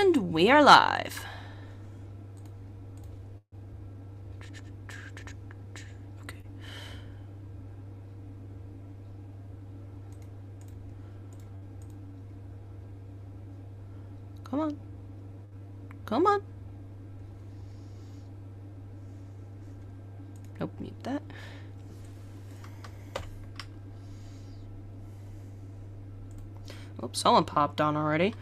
And we are live. Okay. Come on. Come on. Nope, mute that. Oops, someone popped on already.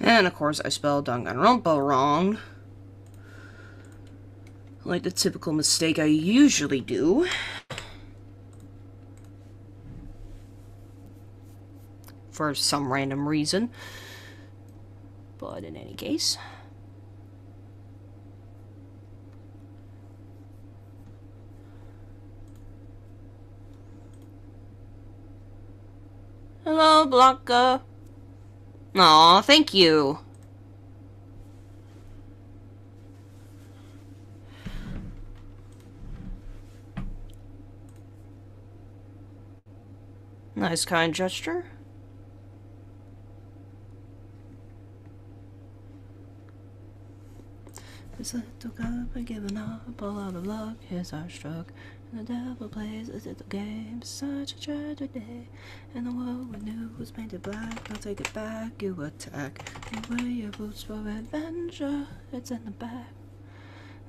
And of course I spelled Danganronpa wrong. Like the typical mistake I usually do. For some random reason. But in any case. Hello, Blanca. Aw, thank you. Nice kind gesture. This little cup I given up, all out of luck, here's our struck. And the devil plays a little game, such a tragic day. And the world we knew was painted black, I'll take it back, you attack. You wear your boots for adventure, it's in the back.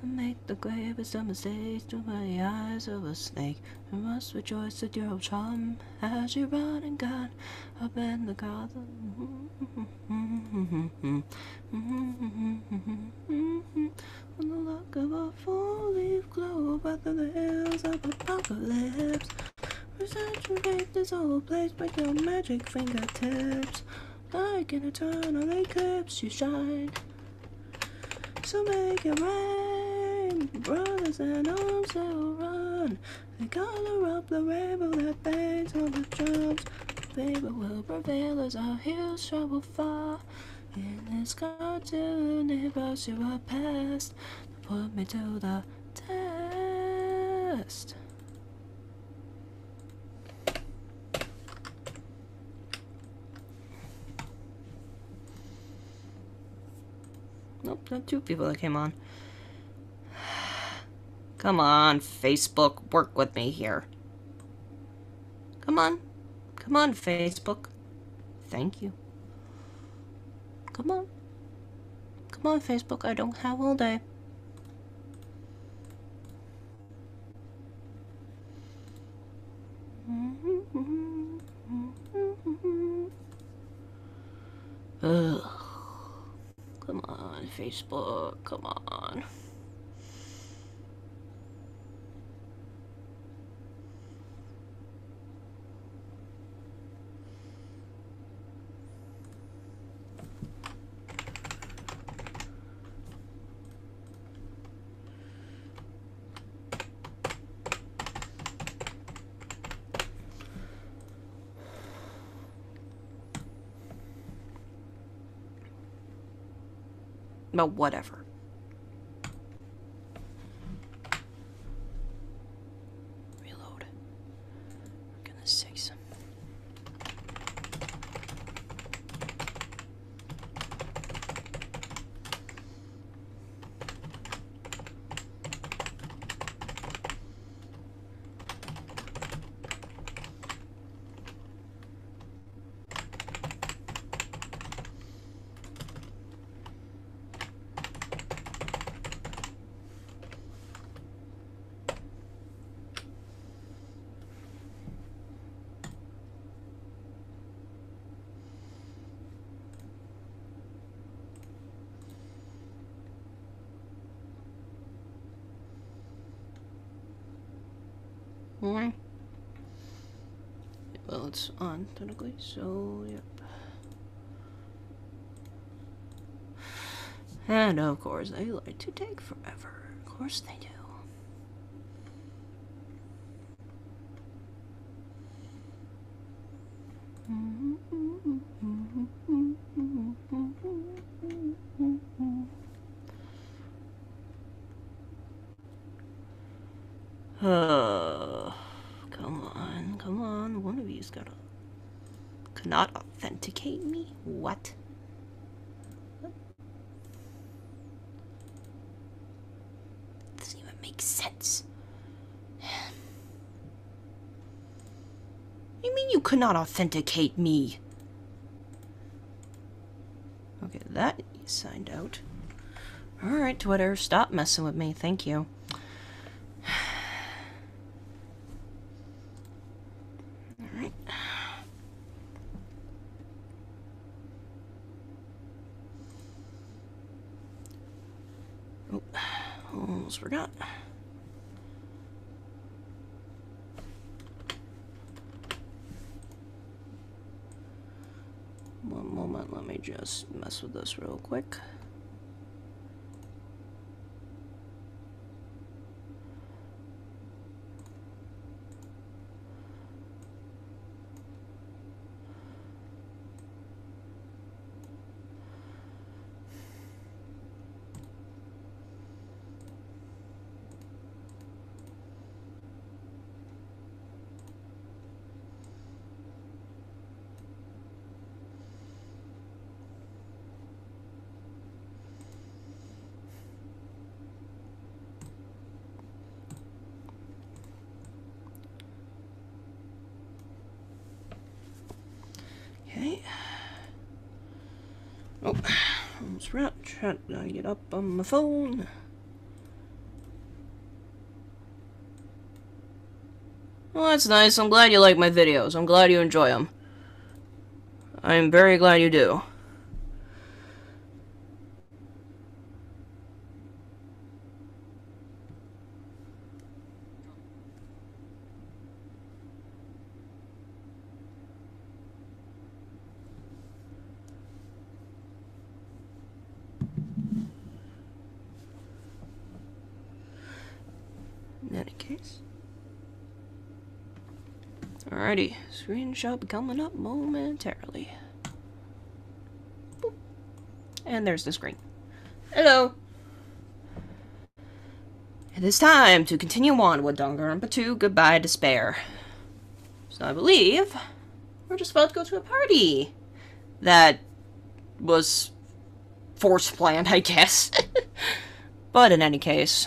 And make the gravest of mistakes through my eyes of a snake. And must rejoice at your charm as you run and gun up in the garden. On the luck of a four-leaf globe out of the hills of apocalypse. Resaturate this whole place with your magic fingertips. Like an eternal eclipse you shine. So make it rain, brothers and arms will run. They color up the rainbow that bangs on the drums. Favor will prevail as our heels travel far. In this cartoon universe you are past. Put me to the test. Nope, not two people that came on. Come on, Facebook, work with me here. Come on. Come on, Facebook. Thank you. Come on. Come on, Facebook, I don't have all day. Ugh. Come on, Facebook, come on. But whatever. Reload. For goodness sakes. Well, it's on, technically, so, yep. And, of course, they like to take forever. Of course they do. Come on, one of you's gotta... Cannot authenticate me? What? Doesn't even make sense. You mean you could not authenticate me? Okay, that is signed out. Alright, Twitter, stop messing with me, thank you. Alright. Oh, almost forgot. One moment, let me just mess with this real quick. Okay. Oh, almost right. Trying to get up on my phone. Well, that's nice. I'm glad you like my videos. I'm glad you enjoy them. I'm very glad you do. In any case. Alrighty, screenshot coming up momentarily. Boop. And there's the screen. Hello! It is time to continue on with Danganronpa 2, Goodbye Despair. So I believe we're just about to go to a party. That was force planned, I guess. But in any case...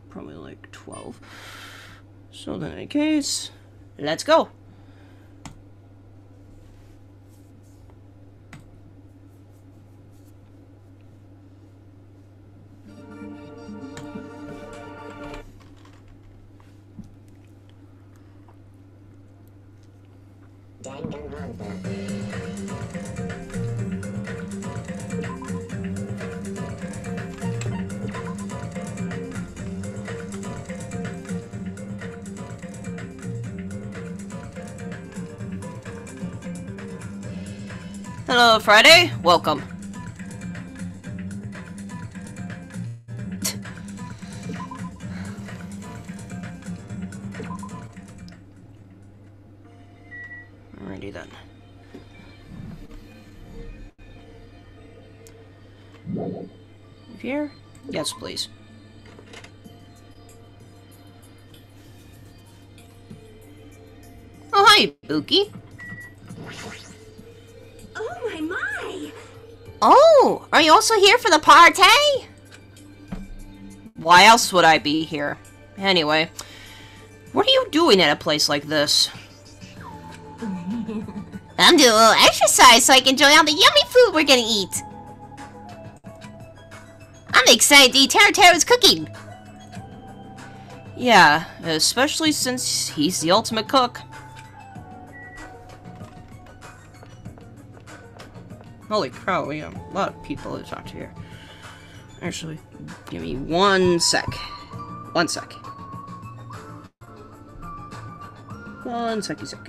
probably like 12. So in any case, let's go. Danganronpa. Hello, Friday. Welcome. Alrighty then. You here? Yes, please. Oh, hi, Buki. Oh, are you also here for the party? Why else would I be here? Anyway, what are you doing at a place like this? I'm doing a little exercise so I can enjoy all the yummy food we're gonna eat. I'm excited to eat Tara's cooking. Yeah, especially since he's the ultimate cook. Holy cow, we have a lot of people to talk to here. Actually, give me one sec. One sec. One sec. Where is it?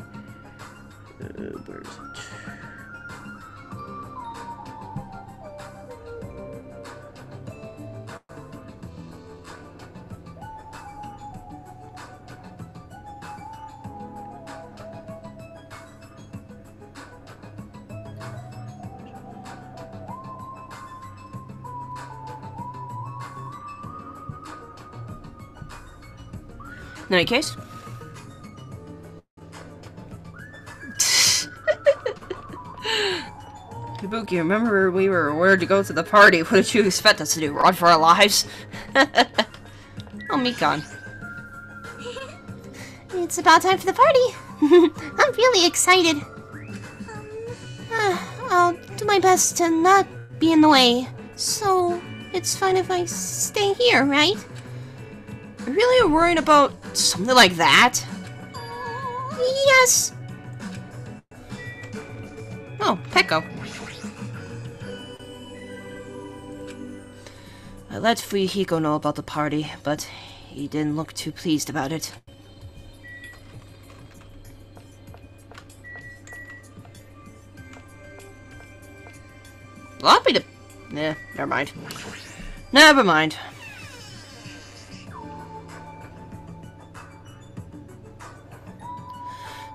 In any case. Kabuki, remember we were ordered to go to the party. What did you expect us to do? Run for our lives? Oh, Mikan. It's about time for the party. I'm really excited. I'll do my best to not be in the way. So, it's fine if I stay here, right? You really are worried about something like that? Yes. Oh, Peko. I let Fuyuhiko know about the party, but he didn't look too pleased about it. Well, I'll be the... Nah, never mind. Never mind.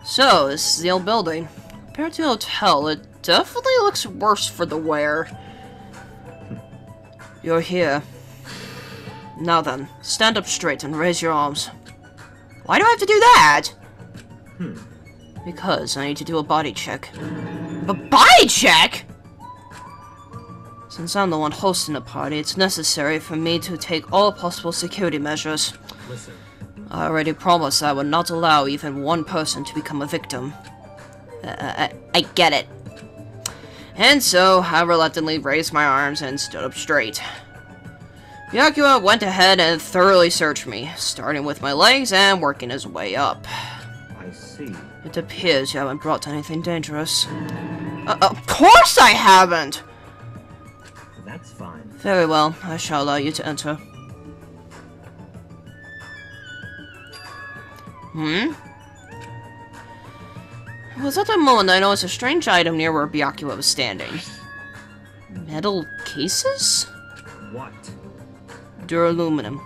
So, this is the old building. Compared to the hotel, it definitely looks worse for the wear. You're here. Now then, stand up straight and raise your arms. Why do I have to do that? Because I need to do a body check. A body check?! Since I'm the one hosting the party, it's necessary for me to take all possible security measures. Listen. I already promised I would not allow even one person to become a victim. I get it. And so, I reluctantly raised my arms and stood up straight. Byakuya went ahead and thoroughly searched me, starting with my legs and working his way up. I see. It appears you haven't brought anything dangerous. Of course I haven't! That's fine. Very well, I shall allow you to enter. It was at that moment I noticed a strange item near where Byakuya was standing. Metal cases? What? Duraluminum.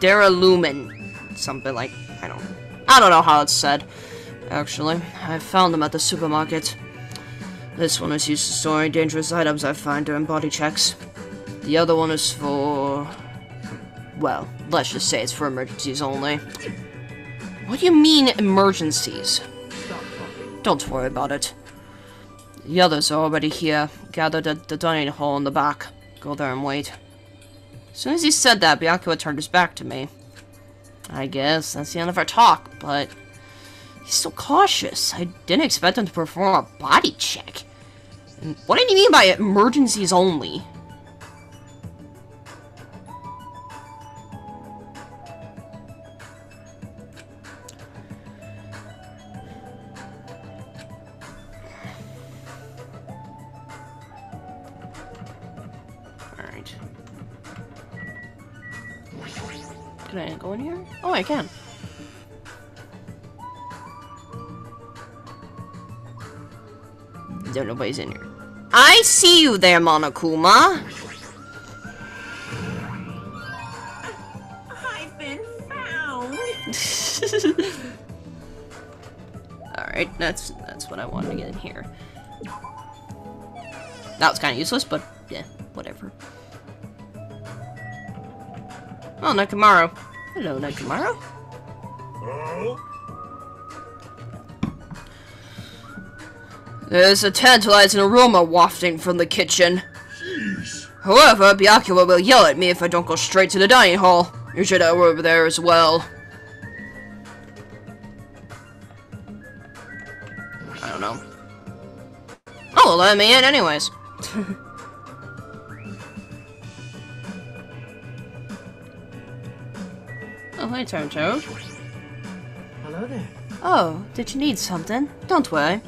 Duralumin. Something like... I don't know how it's said. Actually, I found them at the supermarket. This one is used to storing dangerous items I find during body checks. The other one is for... well, let's just say it's for emergencies only. What do you mean, emergencies? Stop talking. Don't worry about it. The others are already here, gathered at the dining hall in the back. Go there and wait. As soon as he said that, Byakuya turned his back to me. I guess that's the end of our talk, but... he's so cautious. I didn't expect him to perform a body check. And what did he mean by emergencies only? Alright. Can I go in here? Oh, I can. There nobody's in here. I see you there, Monokuma! I've been found. Alright, that's what I wanted to get in here. That was kind of useless, but yeah, whatever. Oh, Nakamaru. Hello, Nakamaru. Oh? There's a tantalizing aroma wafting from the kitchen. Jeez. However, Byakuya will yell at me if I don't go straight to the dining hall. You should go over there as well. I don't know. Oh, well, let me in anyways. Oh, hey, Toad. Hello there. Oh, did you need something? Don't worry.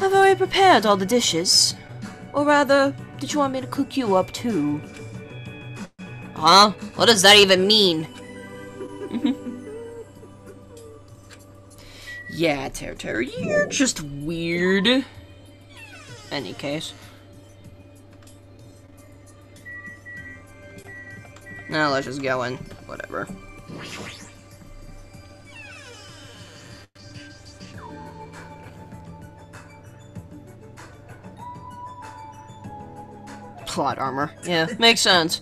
I've already prepared all the dishes. Or rather, did you want me to cook you up too? Huh? What does that even mean? Yeah, Terry, you're just weird. Any case. Now let's just go in. Whatever. Plot armor. Yeah, makes sense.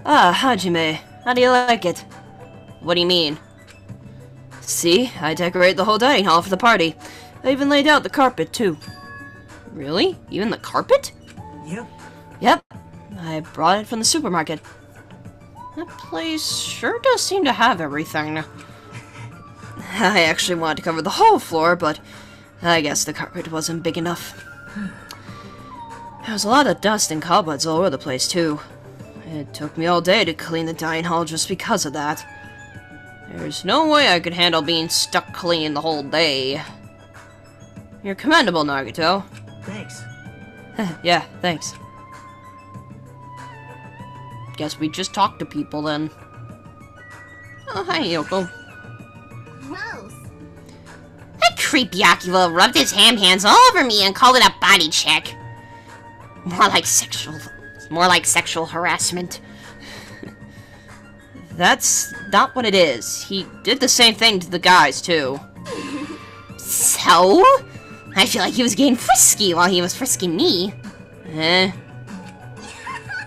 Ah, Hajime. How do you like it? What do you mean? See, I decorated the whole dining hall for the party. I even laid out the carpet, too. Really? Even the carpet? Yep. Yep. I brought it from the supermarket. That place sure does seem to have everything. I actually wanted to cover the whole floor, but I guess the carpet wasn't big enough. There was a lot of dust and cobwebs all over the place, too. It took me all day to clean the dining hall just because of that. There's no way I could handle being stuck clean the whole day. You're commendable, Nagito. Thanks. Yeah, thanks. Guess we just talk to people then. Oh, hi, Yoko. Gross. That creepy Akira rubbed his hands all over me and called it a body check. More like sexual harassment. That's not what it is. He did the same thing to the guys, too. So? I feel like he was getting frisky while he was frisking me. Eh?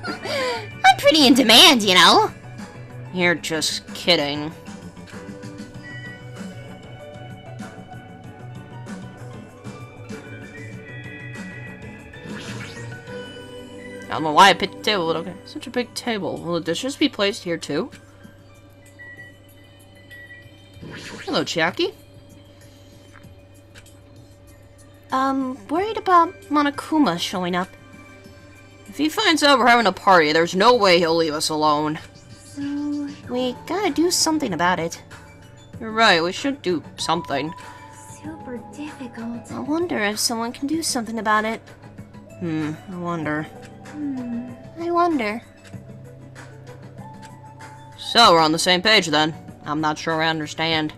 I'm pretty in demand, you know. You're just kidding. I don't know why I picked a table, but okay. Such a big table. Will the dishes be placed here, too? Hello, Chiaki. Worried about Monokuma showing up. If he finds out we're having a party, there's no way he'll leave us alone. So, we gotta do something about it. You're right, we should do something. Super difficult. I wonder if someone can do something about it. I wonder. I wonder. So, we're on the same page then. I'm not sure I understand.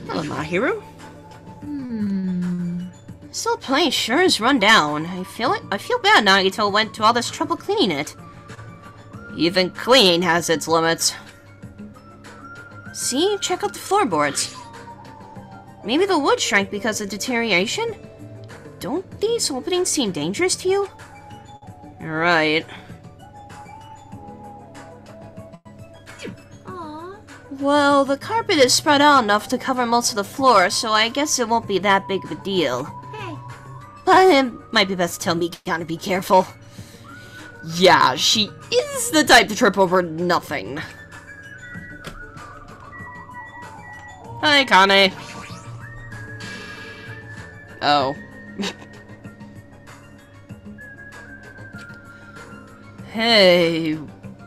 Hello, my hero. Still place sure is run down. I feel bad Nagito went to all this trouble cleaning it. Even cleaning has its limits. See? Check out the floorboards. Maybe the wood shrank because of deterioration? Don't these openings seem dangerous to you? You're right. Aww. Well, the carpet is spread out enough to cover most of the floor, so I guess it won't be that big of a deal. Hey. But it might be best to tell me gotta be careful. Yeah, she is the type to trip over nothing. Hi, Kane. Oh. Hey,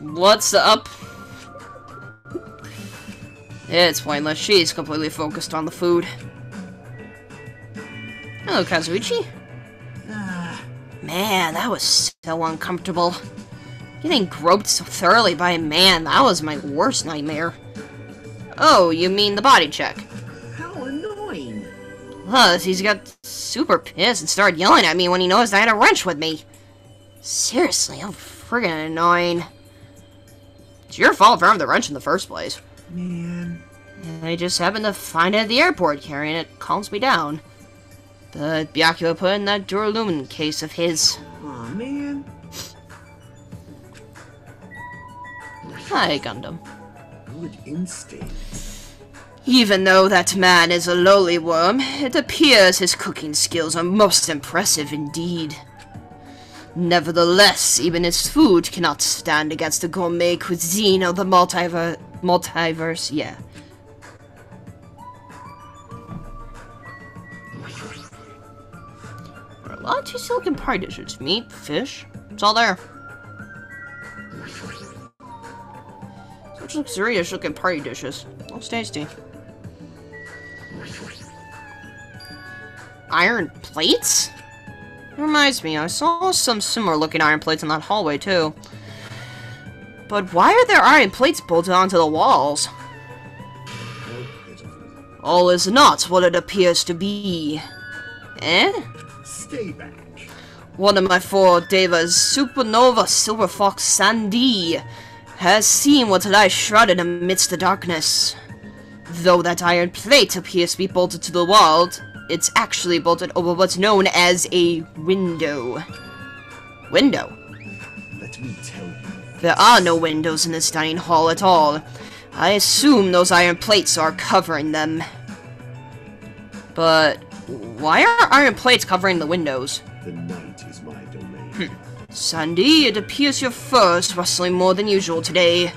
what's up? It's pointless. She's completely focused on the food. Hello, Kazuichi. Man, that was so uncomfortable. Getting groped so thoroughly by a man, that was my worst nightmare. Oh, you mean the body check? How annoying. Plus, he's got super pissed and started yelling at me when he noticed I had a wrench with me. Seriously, how friggin' annoying. It's your fault for having the wrench in the first place. Man. I just happened to find it at the airport carrying it. Calms me down. But Byakuya put it in that Duralumin case of his. Aw, man. Hi, Gundam. Good instinct. Even though that man is a lowly worm, it appears his cooking skills are most impressive indeed. Nevertheless, even his food cannot stand against the gourmet cuisine of the multiverse, yeah. There are a lot of silken pie dishes. Meat, fish, it's all there. Such luxurious looking party dishes. Looks tasty. Iron plates? It reminds me, I saw some similar looking iron plates in that hallway too. But why are there iron plates bolted onto the walls? How pitiful. All is not what it appears to be. Eh? Stay back. One of my four devas, Supernova Silver Fox Sandy, has seen what lies shrouded amidst the darkness. Though that iron plate appears to be bolted to the wall, it's actually bolted over what's known as a window. Window? Let me tell you. There are no windows in this dining hall at all. I assume those iron plates are covering them. But why are iron plates covering the windows? The night is my domain. Sandy, it appears your fur is rustling more than usual today.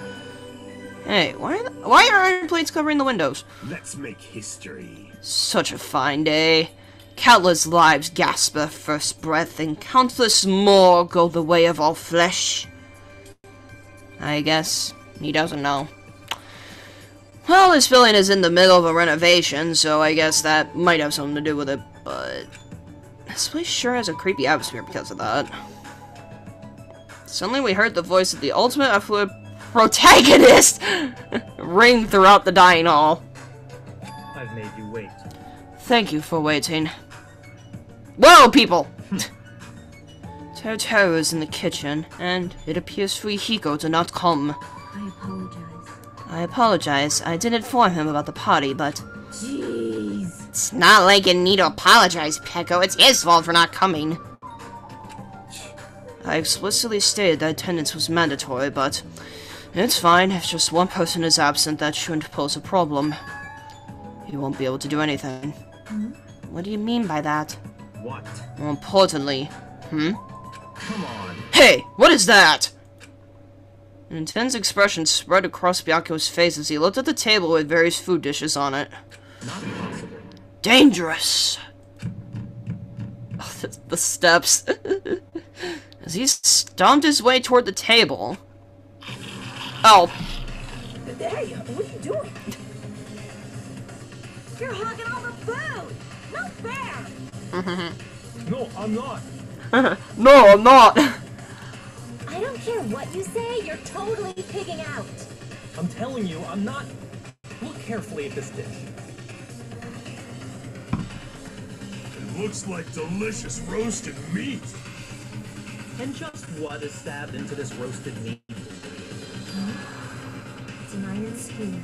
Hey, why are iron plates covering the windows? Let's make history. Such a fine day. Countless lives gasp their first breath, and countless more go the way of all flesh. I guess he doesn't know. Well, this building is in the middle of a renovation, so I guess that might have something to do with it, but this place sure has a creepy atmosphere because of that. Suddenly we heard the voice of the ultimate affluent protagonist ring throughout the dining hall. I've made you wait. Thank you for waiting. Whoa, people! Toto is in the kitchen, and it appears Fuihiko did not come. I apologize. I apologize. I did inform him about the party, but Jeez. it's not like you need to apologize, Peko. It's his fault for not coming. I explicitly stated that attendance was mandatory, but it's fine. If just one person is absent, that shouldn't pose a problem. He won't be able to do anything. What do you mean by that? What? More importantly, Come on. Hey! What is that? An intense expression spread across Byakuyo's face as he looked at the table with various food dishes on it. Not possible. Dangerous! Oh, the steps. As he stomped his way toward the table. Oh. Hey, what are you doing? You're hogging all the food! No fair! No, I'm not. No, I'm not! I don't care what you say, you're totally pigging out. I'm telling you, I'm not. Look carefully at this dish. It looks like delicious roasted meat. And just what is stabbed into this roasted meat? It's an iron skewer.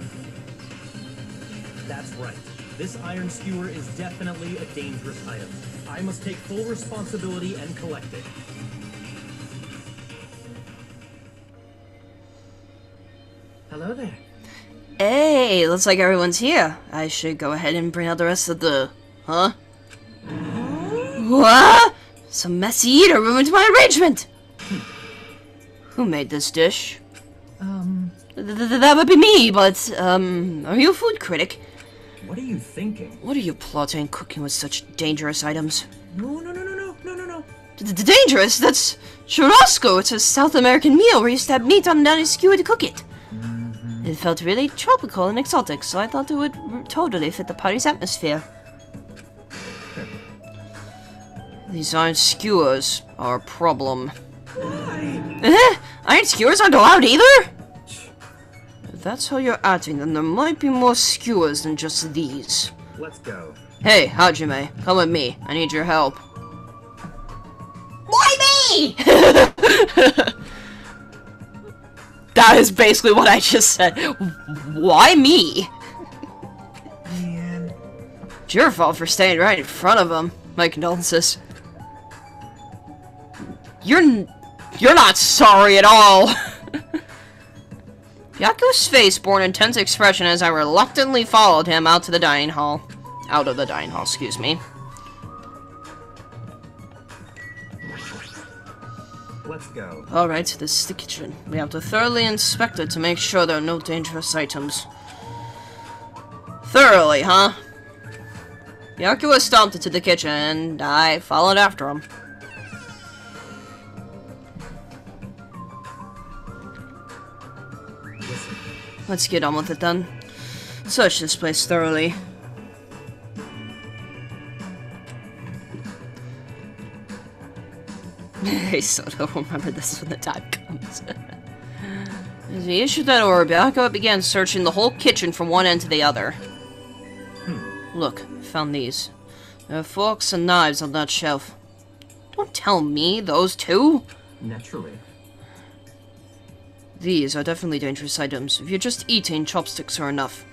That's right. This iron skewer is definitely a dangerous item. I must take full responsibility and collect it. Hello there. Hey, looks like everyone's here. I should go ahead and bring out the rest of the... Huh? What? Some messy eater ruined my arrangement! Who made this dish? That would be me, but, are you a food critic? What are you thinking? What are you plotting cooking with such dangerous items? No. Dangerous? That's churrasco. It's a South American meal where you stab meat on a skewer to cook it. It felt really tropical and exotic, so I thought it would totally fit the party's atmosphere. These iron skewers are a problem. Iron skewers aren't allowed either? If that's how you're acting, then there might be more skewers than just these. Let's go. Hey, Hajime, come with me. I need your help. Why me? That is basically what I just said. Why me? Man. It's your fault for staying right in front of him. My condolences. You're not sorry at all. Byakuyo's face bore an intense expression as I reluctantly followed him out of the dining hall, excuse me. Let's go. Alright, this is the kitchen. We have to thoroughly inspect it to make sure there are no dangerous items. Thoroughly, huh? Byakuyo stomped into the kitchen, and I followed after him. Listen. Let's get on with it then. Search this place thoroughly. I still don't remember this when the time comes. As he issued that order, Byakuya began searching the whole kitchen from one end to the other. Look, I found these. There are forks and knives on that shelf. Don't tell me, those two? Naturally. These are definitely dangerous items. If you're just eating, chopsticks are enough.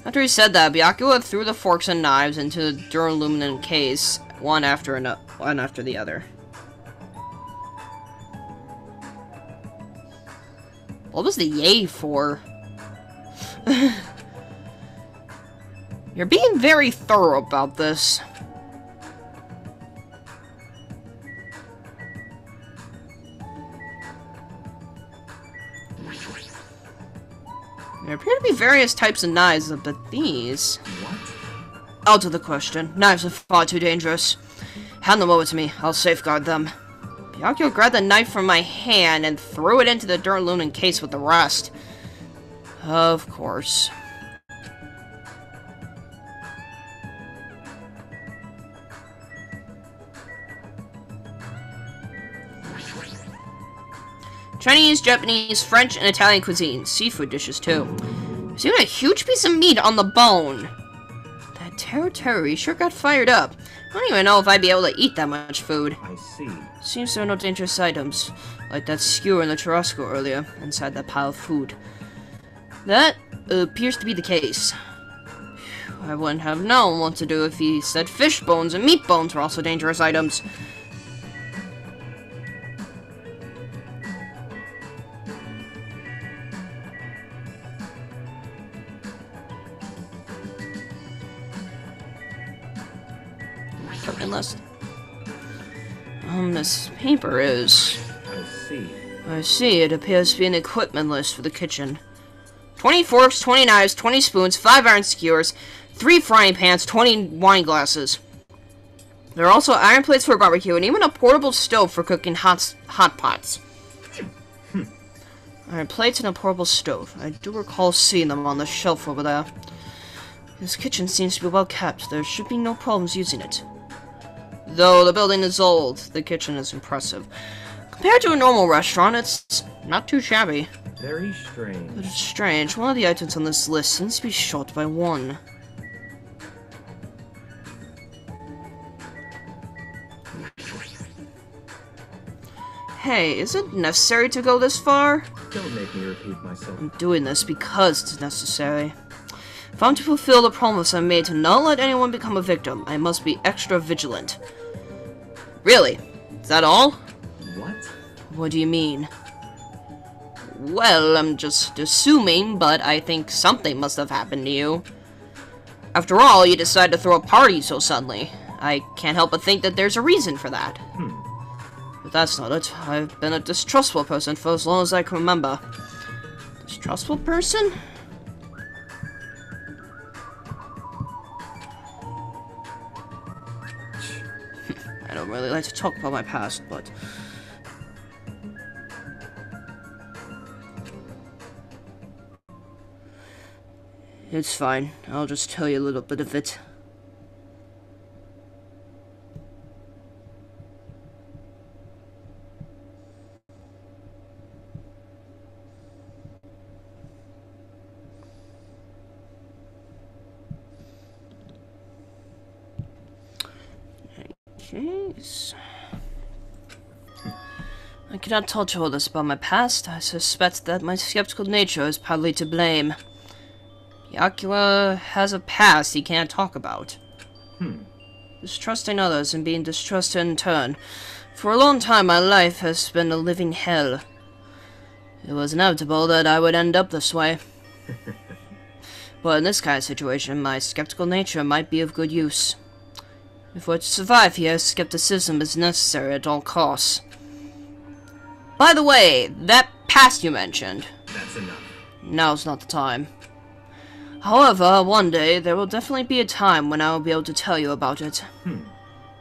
After he said that, Byakuya threw the forks and knives into the duralumin case, one after the other. What was the yay for? You're being very thorough about this. There appear to be various types of knives, but these... What? Out of the question. Knives are far too dangerous. Hand them over to me. I'll safeguard them. Byakuya grabbed the knife from my hand and threw it into the duralumin case with the rest. Of course. Chinese, Japanese, French, and Italian cuisine. Seafood dishes, too. There's even a huge piece of meat on the bone. That Terry sure got fired up. I don't even know if I'd be able to eat that much food. I see. Seems there are no dangerous items, like that skewer in the churrasco earlier, inside that pile of food. That appears to be the case. I wouldn't have known what to do if he said fish bones and meat bones were also dangerous items. List. This paper is... I see, it appears to be an equipment list for the kitchen. 20 forks, 20 knives, 20 spoons, 5 iron skewers, 3 frying pans, 20 wine glasses. There are also iron plates for barbecue, and even a portable stove for cooking hot pots. Iron plates and a portable stove. I do recall seeing them on the shelf over there. This kitchen seems to be well kept. There should be no problems using it. Though the building is old, the kitchen is impressive. Compared to a normal restaurant, it's not too shabby. Very strange. But it's strange. One of the items on this list seems to be short by 1. Hey, is it necessary to go this far? Don't make me repeat myself. I'm doing this because it's necessary. If I'm to fulfill the promise I made to not let anyone become a victim, I must be extra vigilant. Really? Is that all? What? What do you mean? Well, I'm just assuming, but I think something must have happened to you. After all, you decided to throw a party so suddenly. I can't help but think that there's a reason for that. But that's not it. I've been a distrustful person for as long as I can remember. Distrustful person? I don't really like to talk about my past, but... It's fine. I'll just tell you a little bit of it. Jeez. I cannot tell you all this about my past. I suspect that my skeptical nature is partly to blame. Byakuya has a past he can't talk about. Distrusting others and being distrusted in turn. For a long time, my life has been a living hell. It was inevitable that I would end up this way. But in this kind of situation, my skeptical nature might be of good use. If we're to survive here, skepticism is necessary at all costs. By the way, that past you mentioned. That's enough. Now's not the time. However, one day, there will definitely be a time when I will be able to tell you about it.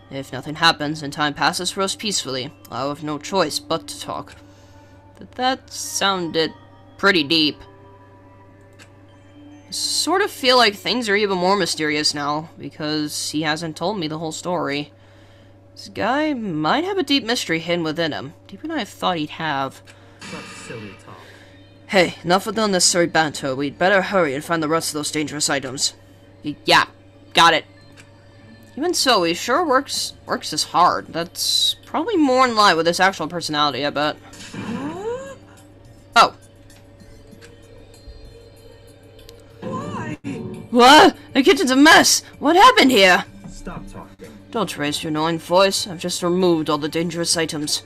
If nothing happens and time passes for us peacefully, I'll have no choice but to talk. But that sounded pretty deep. I sort of feel like things are even more mysterious now, because he hasn't told me the whole story. This guy might have a deep mystery hidden within him, deeper than I thought he'd have. Such silly talk. Hey, enough of the unnecessary banter. We'd better hurry and find the rest of those dangerous items. Yeah, got it. Even so, he sure works as hard. That's probably more in line with his actual personality, I bet. Oh. Why? What? The kitchen's a mess! What happened here? Stop talking. Don't raise your annoying voice. I've just removed all the dangerous items.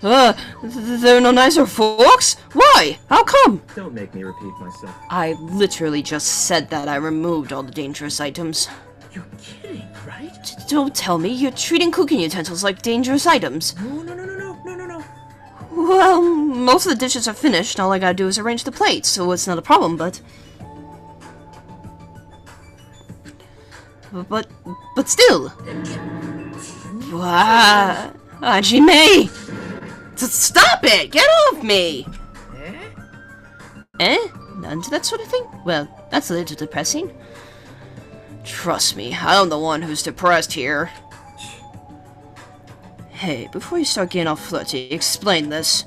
There are no knives or forks? Why? How come? Don't make me repeat myself. I literally just said that I removed all the dangerous items. You're kidding, right? Don't tell me you're treating cooking utensils like dangerous items. No. Well, most of the dishes are finished. All I gotta do is arrange the plates, so it's not a problem, but still. What? Hajime! Stop it! Get off me! Eh? None to that sort of thing? Well, that's a little depressing. Trust me, I'm the one who's depressed here. Hey, before you start getting all flirty, explain this.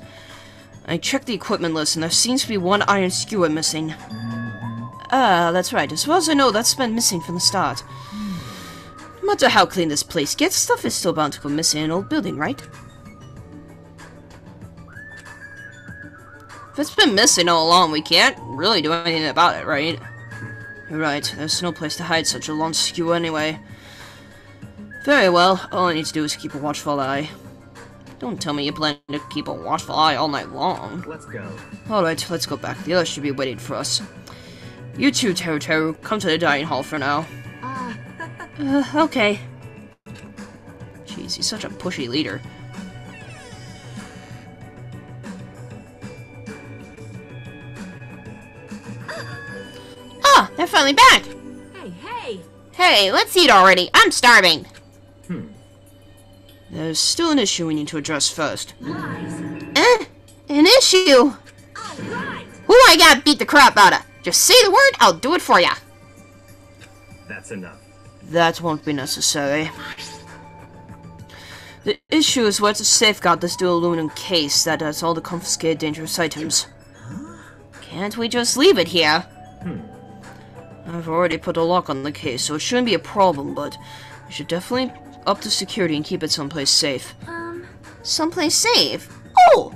I checked the equipment list and there seems to be one iron skewer missing. Ah, that's right. As well as I know, that's been missing from the start. No matter how clean this place gets, stuff is still bound to go missing in an old building, right? If it's been missing all along, we can't really do anything about it, right? You're right, there's no place to hide such a long skewer anyway. Very well, all I need to do is keep a watchful eye. Don't tell me you plan to keep a watchful eye all night long. Let's go. Alright, let's go back. The others should be waiting for us. You two, Teru, come to the dining hall for now. Okay. Jeez, he's such a pushy leader. Ah, they're finally back! Hey! Hey, let's eat already. I'm starving. There's still an issue we need to address first. Lies. An issue? Alright! Who I gotta beat the crap out of? Just say the word, I'll do it for ya. That's enough. That won't be necessary. The issue is where to safeguard this dual aluminum case that has all the confiscated dangerous items. Can't we just leave it here? I've already put a lock on the case, so it shouldn't be a problem, but we should definitely up the security and keep it someplace safe. Someplace safe? Oh!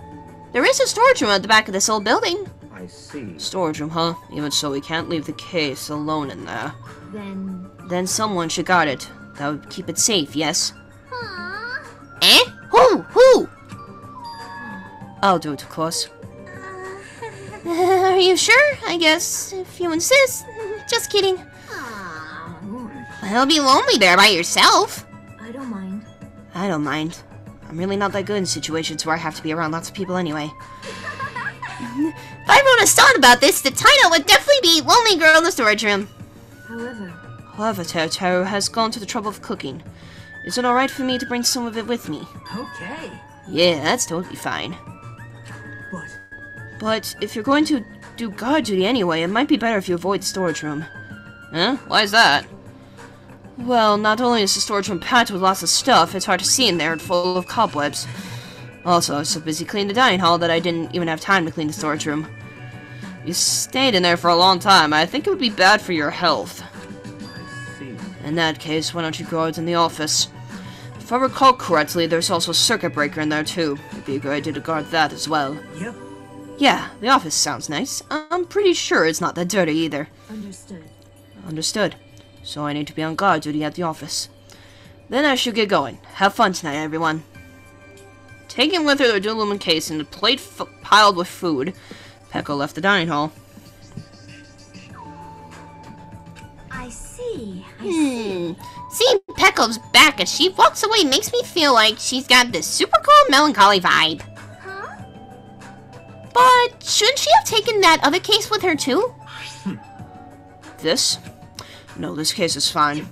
There is a storage room at the back of this old building. I see. Storage room, huh? Even so, we can't leave the case alone in there. Then Someone should guard it. That would keep it safe, yes? Aww. Eh? Who? I'll do it, of course. Are you sure? I guess, if you insist. Just kidding. It'll be lonely there by yourself. I don't mind. I don't mind. I'm really not that good in situations where I have to be around lots of people anyway. If everyone has thought about this, the title would definitely be Lonely Girl in the Storage Room. However, Teru has gone to the trouble of cooking. Is it alright for me to bring some of it with me? Okay. Yeah, that's totally fine. But if you're going to do guard duty anyway, it might be better if you avoid the storage room. Huh? Why is that? Well, not only is the storage room packed with lots of stuff, it's hard to see in there and full of cobwebs. Also, I was so busy cleaning the dining hall that I didn't even have time to clean the storage room. You stayed in there for a long time. I think it would be bad for your health. I see. In that case, why don't you guard in the office? If I recall correctly, there's also a circuit breaker in there too. It'd be a good idea to guard that as well. Yep. Yeah, the office sounds nice. I'm pretty sure it's not that dirty either. Understood. So I need to be on guard duty at the office. Then I should get going. Have fun tonight, everyone. Taking with her their dual aluminum case and a plate piled with food, Pekko left the dining hall. I see. Seeing Pekko's back as she walks away makes me feel like she's got this super cool melancholy vibe. Huh? But shouldn't she have taken that other case with her too? This? No, this case is fine.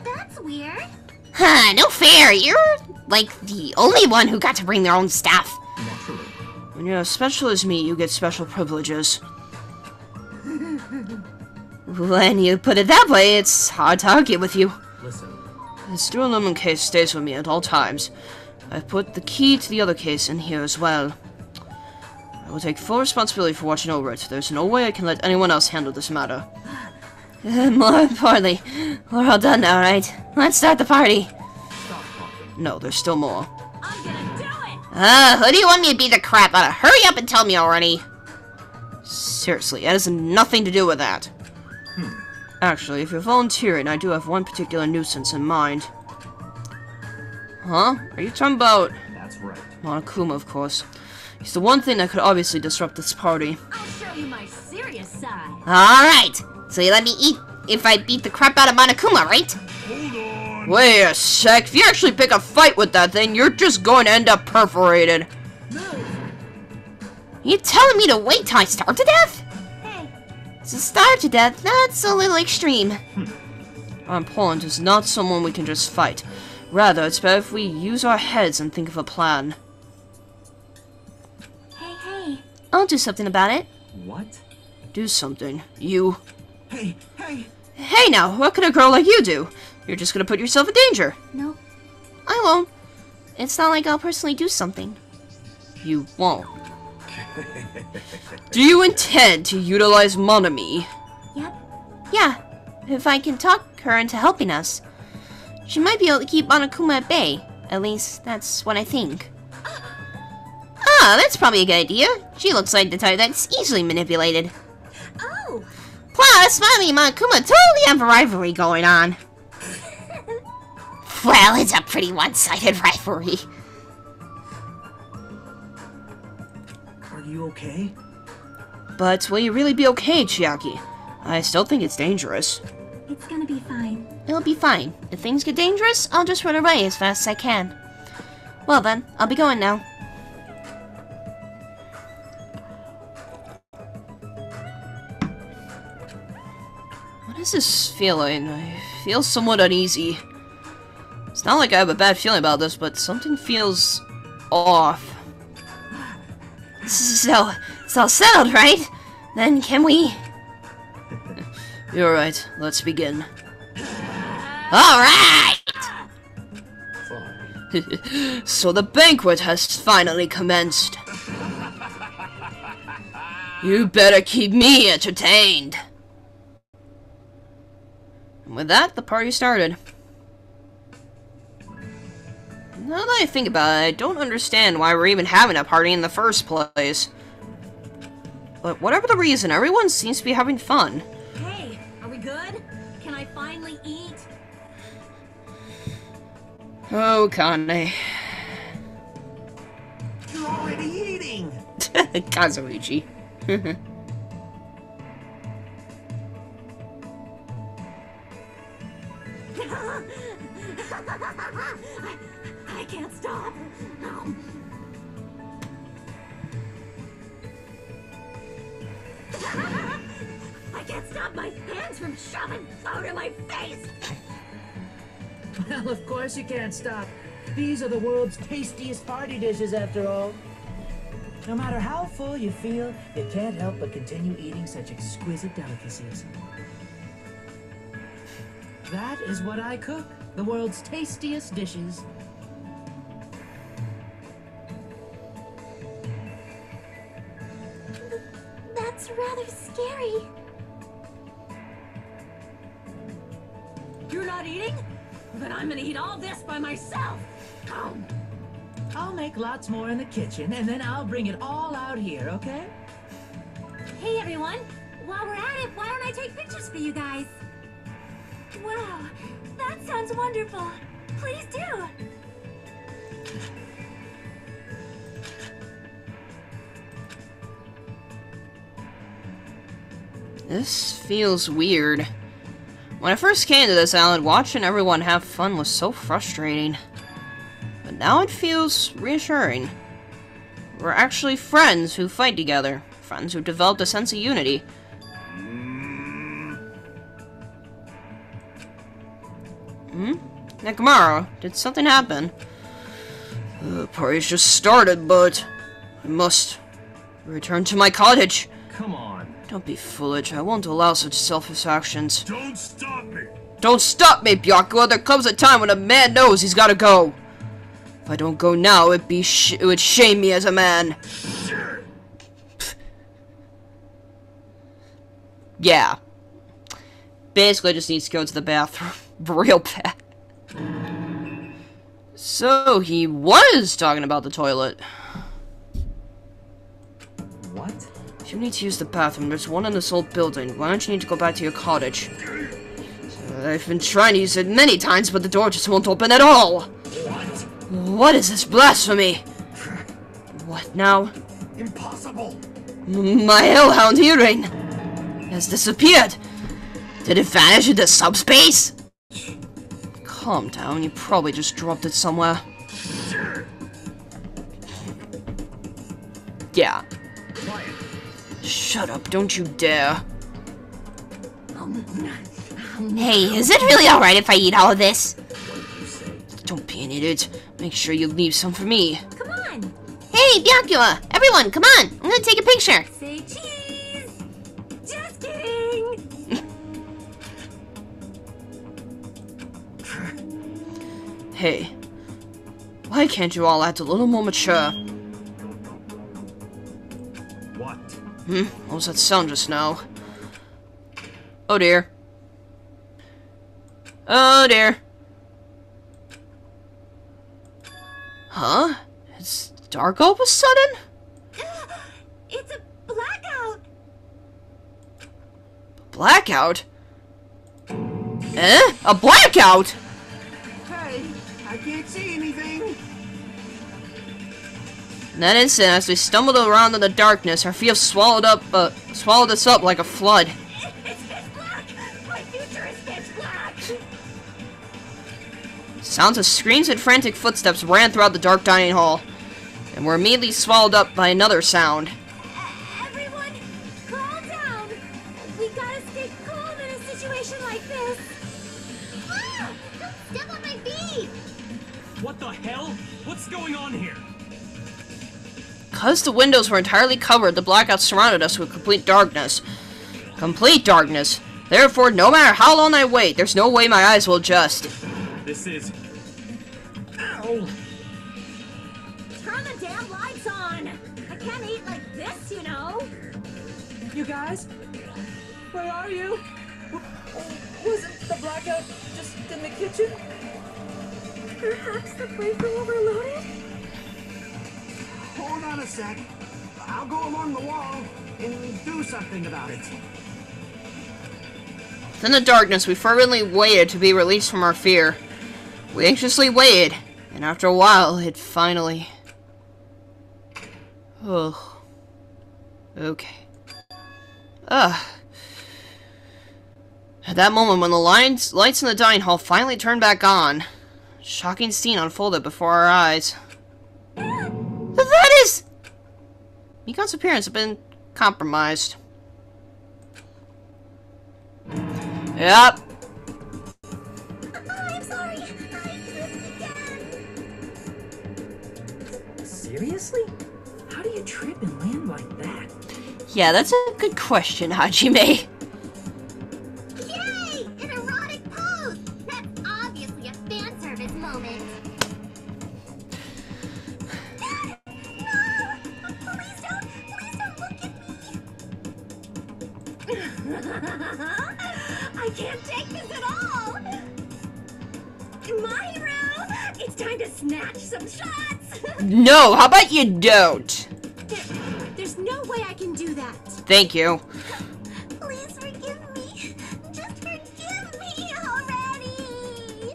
That's weird. Huh, no fair. You're, like, the only one who got to bring their own stuff. Naturally. When you're as special as me, you get special privileges. When you put it that way, it's hard to argue with you. Listen. This dual aluminum case stays with me at all times. I've put the key to the other case in here as well. I will take full responsibility for watching over it. There's no way I can let anyone else handle this matter. More importantly, we're all done now, right? Let's start the party. No, there's still more. I'm gonna do it! Who do you want me to beat the crap out of? Hurry up and tell me already! Seriously, that has nothing to do with that. Actually, if you're volunteering, I do have one particular nuisance in mind. Huh? Are you talking about... That's right. Monokuma, of course. He's the one thing that could obviously disrupt this party. I'll show you my serious side. Alright! So you let me eat if I beat the crap out of Monokuma, right? Hold on. Wait a sec, if you actually pick a fight with that thing, you're just going to end up perforated. You telling me to wait till I starve to death? Hey, To starve to death, that's a little extreme. Our opponent is not someone we can just fight. Rather, it's better if we use our heads and think of a plan. hey. I'll do something about it. What? Do something. You. Hey! Hey now, what can a girl like you do? You're just gonna put yourself in danger. No. I won't. It's not like I'll personally do something. You won't. Do you intend to utilize Monami? Yep. Yeah, if I can talk her into helping us. She might be able to keep Monokuma at bay. At least, that's what I think. Ah, that's probably a good idea. She looks like the type that's easily manipulated. Oh! Plus, Monami and Monokuma totally have a rivalry going on. Well, it's a pretty one-sided rivalry. Are you okay? But will you really be okay, Chiaki? I still think it's dangerous. It's gonna be fine. It'll be fine. If things get dangerous, I'll just run away as fast as I can. Well then, I'll be going now. What is this feeling? I feel somewhat uneasy. It's not like I have a bad feeling about this, but something feels off. So, it's all settled, right? Then can we... You're right. Let's begin. Alright! Fine. So the banquet has finally commenced. You better keep me entertained. And with that, the party started. Now that I think about it, I don't understand why we're even having a party in the first place. But whatever the reason, everyone seems to be having fun. Hey, are we good? Can I finally eat? Oh, Kane. You're already eating! Kazuichi. I can't stop. I can't stop my hands from shoving food in my face. Well, of course you can't stop. These are the world's tastiest party dishes, after all. No matter how full you feel, you can't help but continue eating such exquisite delicacies. That is what I cook. The world's tastiest dishes. That's rather scary. You're not eating? Then I'm gonna eat all this by myself. I'll make lots more in the kitchen, and then I'll bring it all out here, okay? Hey everyone! While we're at it, why don't I take pictures for you guys? Wow, that sounds wonderful. Please do. This feels weird. When I first came to this island, watching everyone have fun was so frustrating. But now it feels reassuring. We're actually friends who fight together. Friends who developed a sense of unity. Nekomaru, did something happen? The party's just started, but I must return to my cottage. Come on. Don't be foolish. I won't allow such selfish actions. Don't stop me! Don't stop me, Byakuya! There comes a time when a man knows he's gotta go. If I don't go now, it would shame me as a man. Yeah. Basically, just needs to go to the bathroom. Real bad. So, he was talking about the toilet. What? If you need to use the bathroom, there's one in this old building. Why don't you need to go back to your cottage? I've been trying to use it many times, but the door just won't open at all. What is this blasphemy? What now? Impossible! My hellhound hearing has disappeared. Did it vanish into subspace? Calm down, you probably just dropped it somewhere. Yeah. Shut up, don't you dare. Hey, is it really alright if I eat all of this? Don't be an idiot. Make sure you leave some for me. Come on. Hey, Byakuya! Everyone, come on! I'm gonna take a picture! Say cheese. Just kidding. Hey, why can't you all act a little more mature? What? What was that sound just now? Oh dear. Oh dear. Huh? It's dark all of a sudden? It's a blackout. Blackout? Eh? A blackout? Hey, I can't see anything. In that instant, as we stumbled around in the darkness, our fear swallowed us up like a flood. It's pitch black. My future is pitch black. Sounds of screams and frantic footsteps ran throughout the dark dining hall, and were immediately swallowed up by another sound. Everyone, calm down. We gotta stay calm in a situation like this. Ah! Don't step on my feet. What the hell? What's going on here? Because the windows were entirely covered, the blackout surrounded us with complete darkness. Complete darkness. Therefore, no matter how long I wait, there's no way my eyes will adjust. This is... Ow! Turn the damn lights on. I can't eat like this, you know. You guys? Where are you? Wasn't the blackout just in the kitchen? Perhaps the breaker overloaded? Hold on a sec. I'll go along the wall and do something about it. In the darkness, we fervently waited to be released from our fear. We anxiously waited, and after a while, it finally... Oh. Okay. At that moment, when the lights in the dining hall finally turned back on, a shocking scene unfolded before our eyes. That is... Mikon's appearance had been compromised. Yep. I'm sorry. I tripped again. Seriously? How do you trip and land like that? Yeah, that's a good question, Hajime. Yay! An erotic pose. That's obviously a fan service moment. No! Please don't look at me. I can't take this at all. My hero, it's time to snatch some shots. No, how about you don't? There's no way I can do that. Thank you. Please forgive me. Just forgive me already.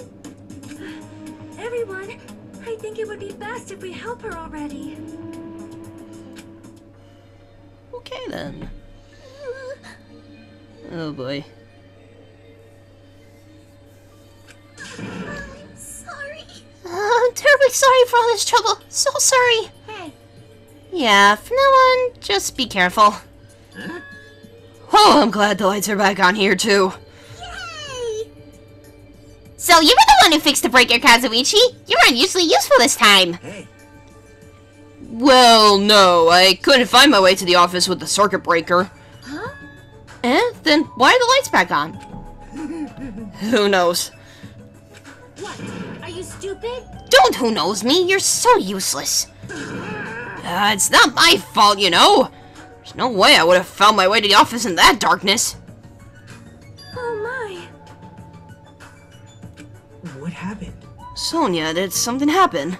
Everyone, I think it would be best if we help her already. Okay then. Oh boy. Sorry. I'm terribly sorry for all this trouble. So sorry. Hey. Yeah, from now on, just be careful. Oh, I'm glad the lights are back on here too. Yay! So you were the one who fixed the breaker, Kazuichi. You were unusually useful this time. Hey, Well, no, I couldn't find my way to the office with the circuit breaker. Huh? Then why are the lights back on? Who knows? What? Are you stupid? Don't who knows me. You're so useless. It's not my fault, you know. There's no way I would have found my way to the office in that darkness. happened? Sonia, did something happen?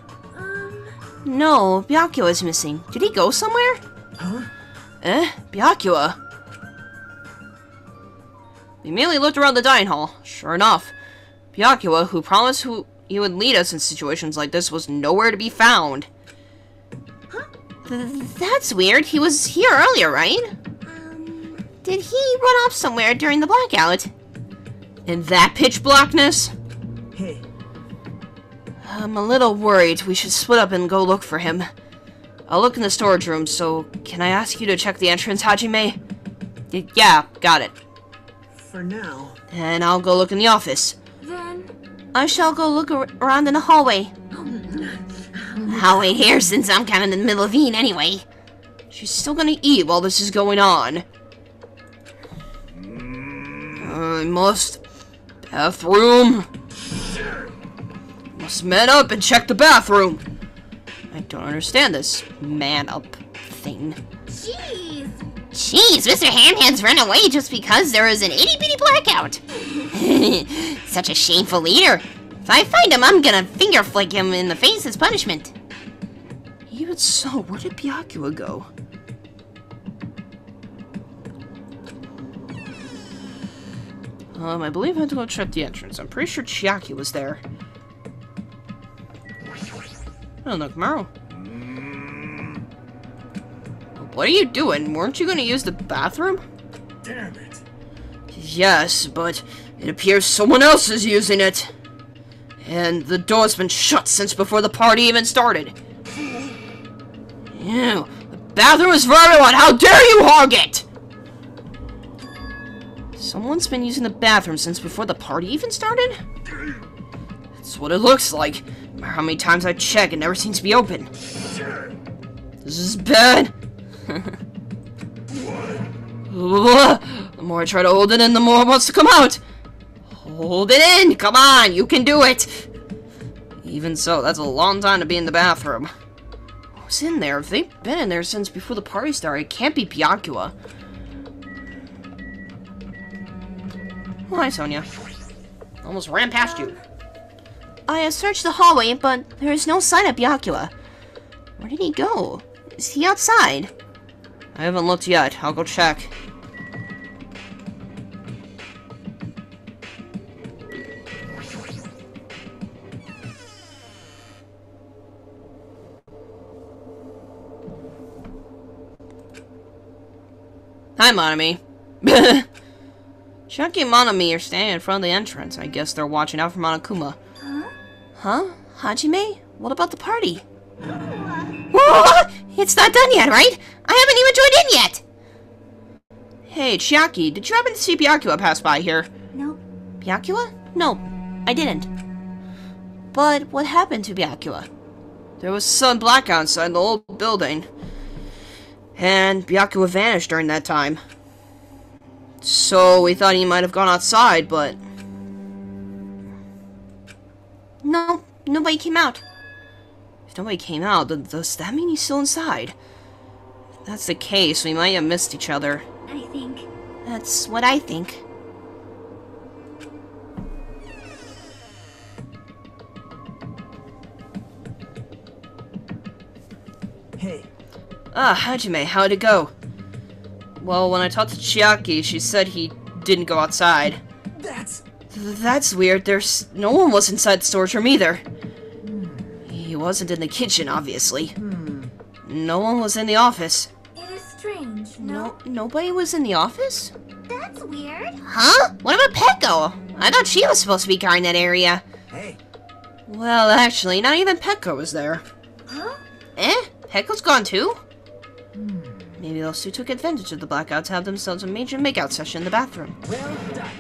No, Byakuya is missing. Did he go somewhere? Huh? Byakuya? We immediately looked around the dining hall. Sure enough, Byakuya, who promised he would lead us in situations like this, was nowhere to be found. Huh? That's weird. He was here earlier, right? Did he run off somewhere during the blackout? In that pitch blackness? Hey. I'm a little worried. We should split up and go look for him. I'll look in the storage room, so can I ask you to check the entrance, Hajime? Yeah, got it. For now. And I'll go look in the office. Then... I shall go look around in the hallway. I'll wait here since I'm kind of in the middle of eating anyway. She's still gonna eat while this is going on. I must... Bathroom. Must man up and check the bathroom. I don't understand this man up thing. Jeez! Jeez, Mr. Hamhand's ran away just because there was an itty-bitty blackout. Such a shameful leader. If I find him, I'm gonna finger flick him in the face as punishment. Even so, where did Byakuya go? I believe I had to go check the entrance. I'm pretty sure Chiaki was there. Oh, look, Maru. What are you doing? Weren't you going to use the bathroom? Damn it. Yes, but it appears someone else is using it. And the door's been shut since before the party even started. Ew, the bathroom is for everyone! How dare you hog it! Someone's been using the bathroom since before the party even started? That's what it looks like. No matter how many times I check, it never seems to be open. This is bad. The more I try to hold it in, the more it wants to come out. Hold it in! Come on, you can do it! Even so, that's a long time to be in the bathroom. Who's in there? If they've been in there since before the party started, it can't be Byakuya. Oh, hi, Sonia. Almost ran past you. I have searched the hallway, but there is no sign of Byakuya. Where did he go? Is he outside? I haven't looked yet. I'll go check. Hi, Monami. Chiaki and Monami are standing in front of the entrance. I guess they're watching out for Monokuma. Huh? Hajime? What about the party? Whoa! It's not done yet, right? I haven't even joined in yet! Hey, Chiaki, did you happen to see Byakuya pass by here? Nope. Byakuya? No, I didn't. But what happened to Byakuya? There was some blackout inside the old building. And Byakuya vanished during that time. So we thought he might have gone outside, but... No, nobody came out. If nobody came out, then does that mean he's still inside? If that's the case, we might have missed each other. I think. That's what I think. Hey. Hajime, how'd it go? Well, when I talked to Chiaki, she said he didn't go outside. That's weird. No one was inside the storage room either. He wasn't in the kitchen, obviously. No one was in the office. It is strange, no? Nobody was in the office? That's weird. Huh? What about Peko? I thought she was supposed to be guarding that area. Hey. Well, actually, not even Peko was there. Huh? Peko's gone too? Maybe those two took advantage of the blackout to have themselves a major makeout session in the bathroom. Well done.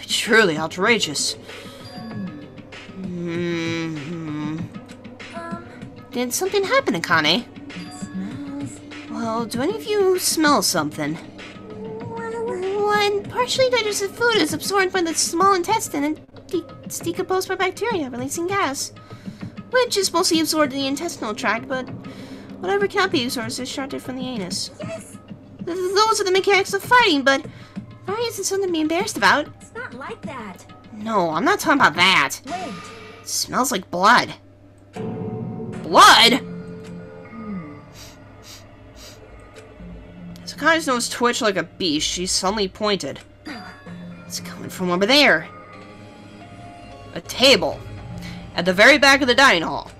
Truly outrageous. Did something happen, Akane? It smells... Well, do any of you smell something? When partially digested food is absorbed by the small intestine and it's decomposed by bacteria, releasing gas, which is mostly absorbed in the intestinal tract, but whatever cannot be absorbed is extracted from the anus. Yes! Those are the mechanics of fighting, but fighting isn't something to be embarrassed about. It's not like that. No, I'm not talking about that. Wait. It smells like blood. Blood? Sakai's nose twitched like a beast. She suddenly pointed. It's coming from over there. A table. At the very back of the dining hall.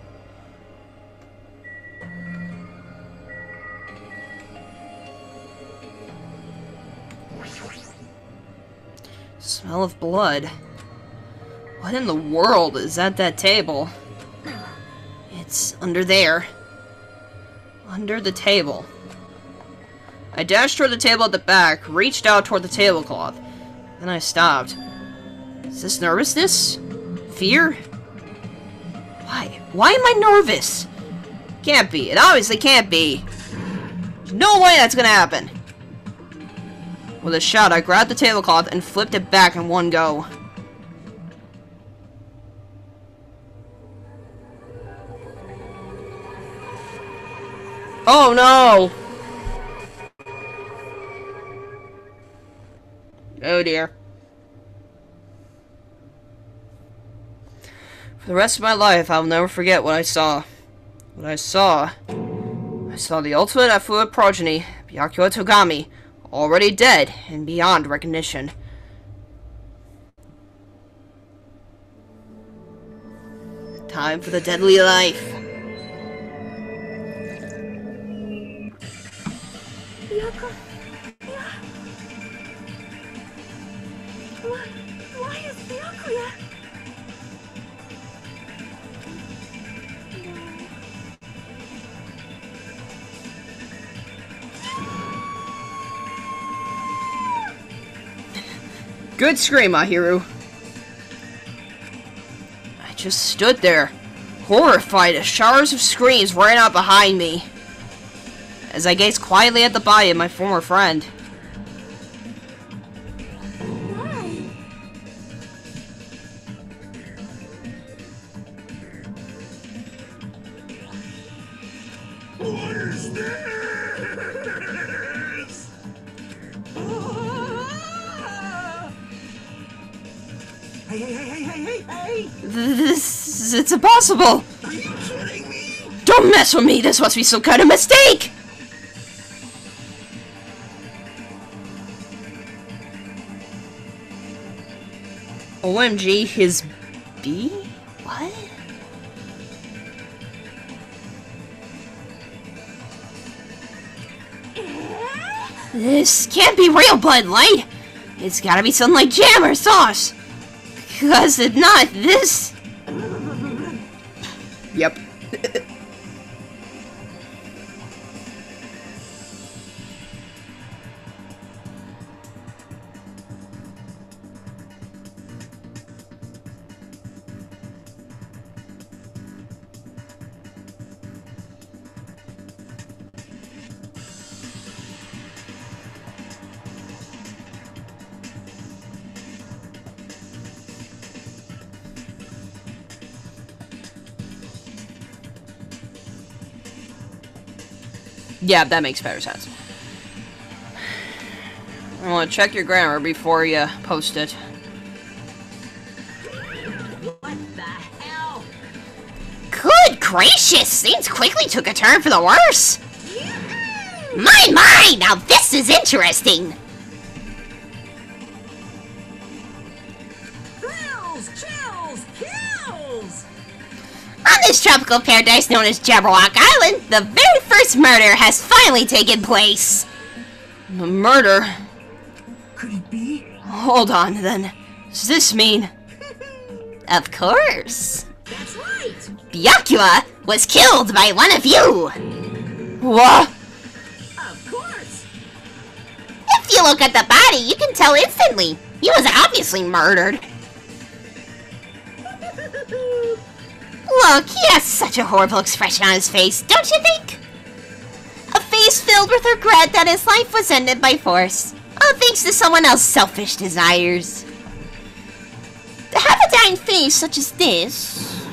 Smell of blood. What in the world is at that table? It's under there. Under the table. I dashed toward the table at the back, reached out toward the tablecloth. Then I stopped. Is this nervousness? Fear? Why? Why am I nervous? Can't be. It obviously can't be. There's no way that's gonna happen. With a shout, I grabbed the tablecloth and flipped it back in one go. Oh no! Oh dear. For the rest of my life, I'll never forget what I saw. What I saw the ultimate affluent progeny, Byakuya Togami, already dead and beyond recognition. Time for the deadly life. Why is Byakuya? Good scream, Mahiru. I just stood there, horrified as showers of screams ran out behind me, as I gazed quietly at the body of my former friend. What is this? Hey! This... it's impossible! Are you kidding me? Don't mess with me! This must be some kind of mistake! OMG, his B? What? This can't be real blood light! It's gotta be something like jam or sauce! Cause if not, this... Yep. Yeah, that makes better sense. I want to check your grammar before you post it. What the hell? Good gracious! Things quickly took a turn for the worse! Mine! Now this is interesting! Thrills, chills, kills! On this tropical paradise known as Jabberwock Island, the very first murder has finally taken place! A murder? Could it be? Hold on, then. Does this mean... Of course! That's right! Byakuya was killed by one of you! What? Of course! If you look at the body, you can tell instantly. He was obviously murdered. Look, he has such a horrible expression on his face, don't you think? A face filled with regret that his life was ended by force. All thanks to someone else's selfish desires. To have a dying face such as this...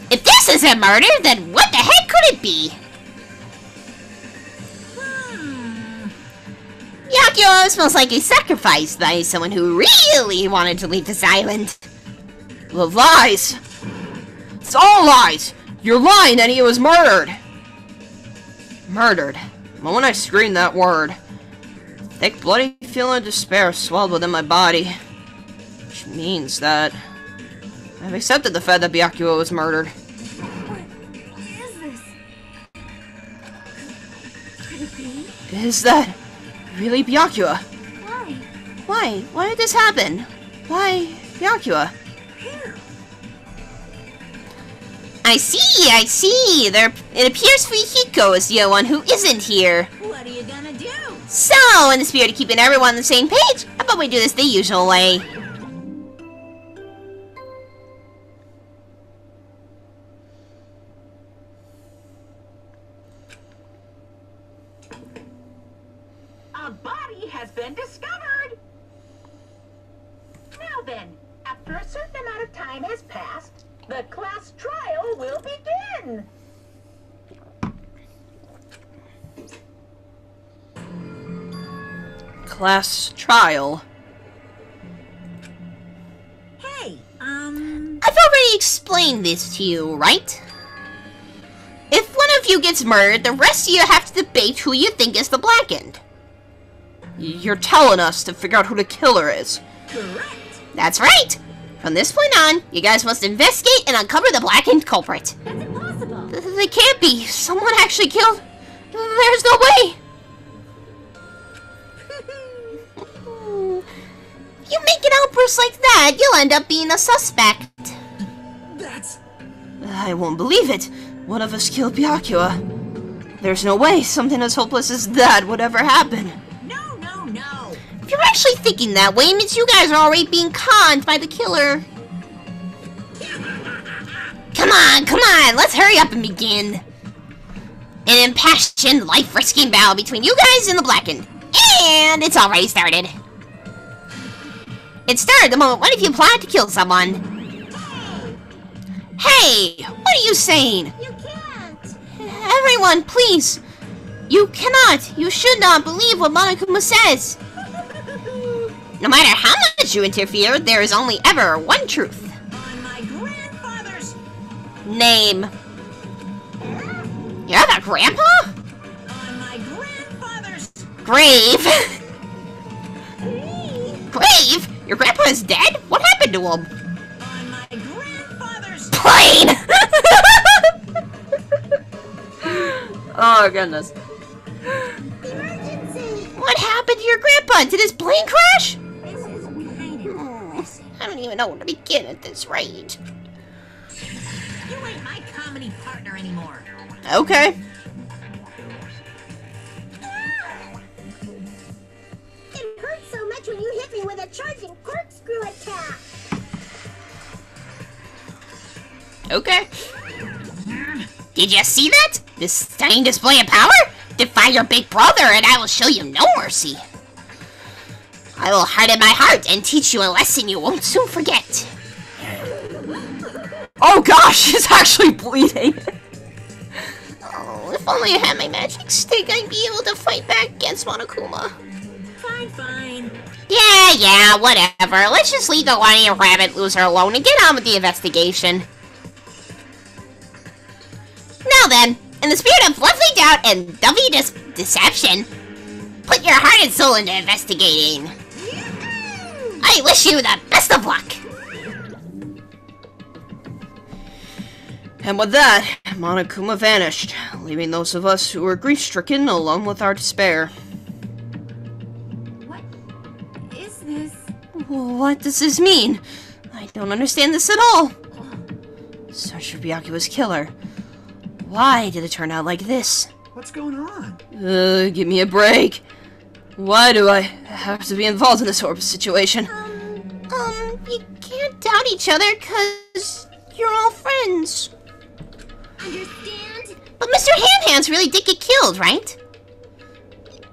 If this isn't murder, then what the heck could it be? Byakuya was most likely sacrificed by someone who really wanted to leave this island. The lies! It's all lies! You're lying that he was murdered! Murdered. The moment I screamed that word, a thick, bloody feeling of despair swelled within my body. Which means that I've accepted the fact that Byakuya was murdered. What is this? Could it be? Is that really Byakuya? Why? Why? Why did this happen? Why Byakuya? I see. It appears Fuyuhiko is the one who isn't here. What are you gonna do? So, in the spirit of keeping everyone on the same page, how about we do this the usual way? A body has been discovered! Now then, after a certain amount of time has passed, the class trial will begin! Class trial. Hey, I've already explained this to you, right? If one of you gets murdered, the rest of you have to debate who you think is the blackened. You're telling us to figure out who the killer is. correct. That's right! From this point on, you guys must investigate and uncover the blackened culprit. That's impossible. They can't be. Someone actually killed... There's no way! If you make an outburst like that, you'll end up being a suspect. That's... I won't believe it. One of us killed Byakuya. There's no way something as hopeless as that would ever happen. No, no, no. If you're actually thinking that way, it means you guys are already being conned by the killer. Come on, let's hurry up and begin. An impassioned, life-risking battle between you guys and the blackened. And it's already started. It started the moment one of you plotted to kill someone. Hey, what are you saying? You can't. Everyone, please. You cannot, you should not believe what Monokuma says. No matter how much you interfere, there is only ever one truth. On my grandfather's. Name. You have a grandpa? On my grandfather's. Grave. Grave? Your grandpa is dead? What happened to him? On my grandfather's. Plane! Oh, goodness. Emergency. What happened to your grandpa? Did his plane crash? This is kind of. I don't even know where to begin at this rate. You ain't my comedy partner anymore. Okay. It hurts so much when you hit me with a charging corkscrew attack. Okay. Did you see that? This stunning display of power? Defy your big brother and I will show you no mercy. I will harden my heart and teach you a lesson you won't soon forget. Oh gosh, she's actually bleeding. Oh, if only I had my magic stick, I'd be able to fight back against Monokuma. Fine. Yeah, whatever. Let's just leave the whiny rabbit loser alone and get on with the investigation. Now then, in the spirit of lovely doubt and dovey deception, put your heart and soul into investigating. I wish you the best of luck. And with that, Monokuma vanished, leaving those of us who were grief-stricken alone with our despair. What is this? What does this mean? I don't understand this at all. Search for Byakuya's killer. Why did it turn out like this? What's going on? Give me a break. Why do I have to be involved in this horrible situation? You can't doubt each other because you're all friends. Understand? But Mr. Hand-Hands really did get killed, right?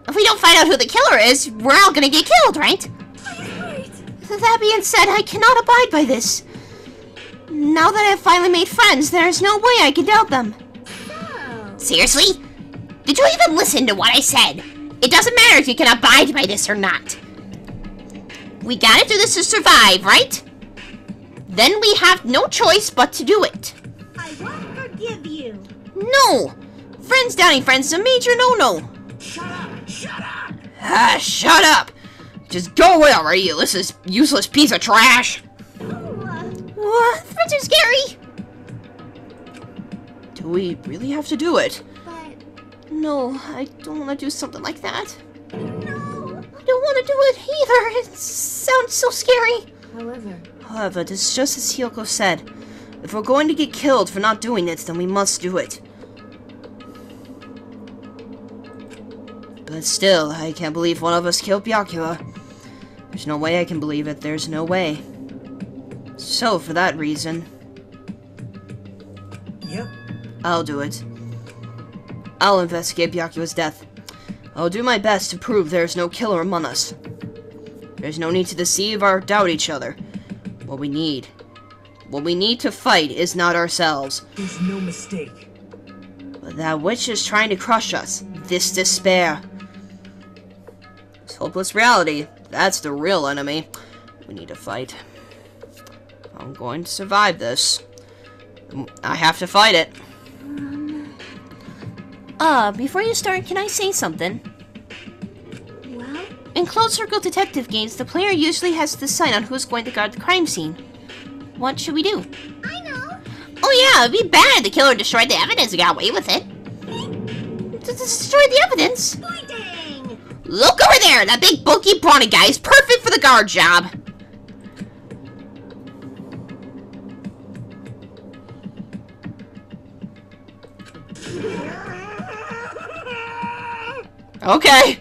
If we don't find out who the killer is, we're all gonna get killed, right? Right. That being said, I cannot abide by this. Now that I've finally made friends, there's no way I can doubt them. So, Seriously? Did you even listen to what I said? It doesn't matter if you can abide by this or not. We gotta do this to survive, right? Then we have no choice but to do it. I won't forgive you. No! Friends downing friends is a major no-no. Shut up! Shut up! Ah, shut up! Just go away already, you useless piece of trash! What? Friends are scary! Do we really have to do it? But No, I don't want to do something like that. no. I don't want to do it either. It sounds so scary. However, this is just as Hyoko said. If we're going to get killed for not doing it, then we must do it. But still, I can't believe one of us killed Byakuya. There's no way I can believe it. There's no way. So, for that reason, Yep. I'll do it. I'll investigate Byakuya's death. I'll do my best to prove there's no killer among us. There's no need to deceive or doubt each other. What we need to fight is not ourselves, There's no mistake. but that which is trying to crush us. This despair. This hopeless reality. That's the real enemy. We need to fight. I'm going to survive this. I have to fight it. Before you start, can I say something? Well, In closed circle detective games, the player usually has to decide on who's going to guard the crime scene. What should we do? I know. Oh yeah, it'd be bad if the killer destroyed the evidence and got away with it. Destroy the evidence? Pointing. Look over there! That big bulky brawny guy is perfect for the guard job! Okay.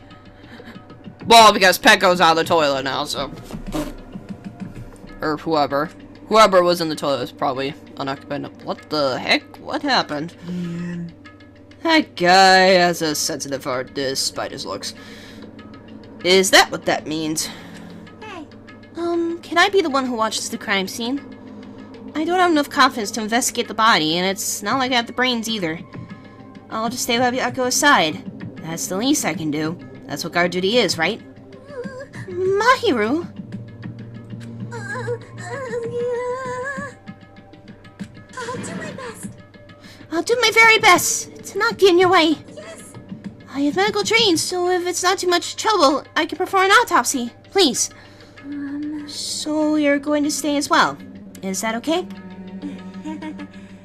Well, because Pet goes out of the toilet now, so. Or whoever. Whoever was in the toilet is probably unoccupied. What the heck? What happened? That guy has a sensitive heart despite his looks. Is that what that means? Hey, Can I be the one who watches the crime scene? I don't have enough confidence to investigate the body, and it's not like I have the brains either. I'll just stay by Byakuya's side. That's the least I can do. That's what guard duty is, right? Mahiru? yeah. I'll do my best. I'll do my very best to not get in your way. Yes. I have medical training, so if it's not too much trouble, I can perform an autopsy. Please. So you're going to stay as well. Is that okay?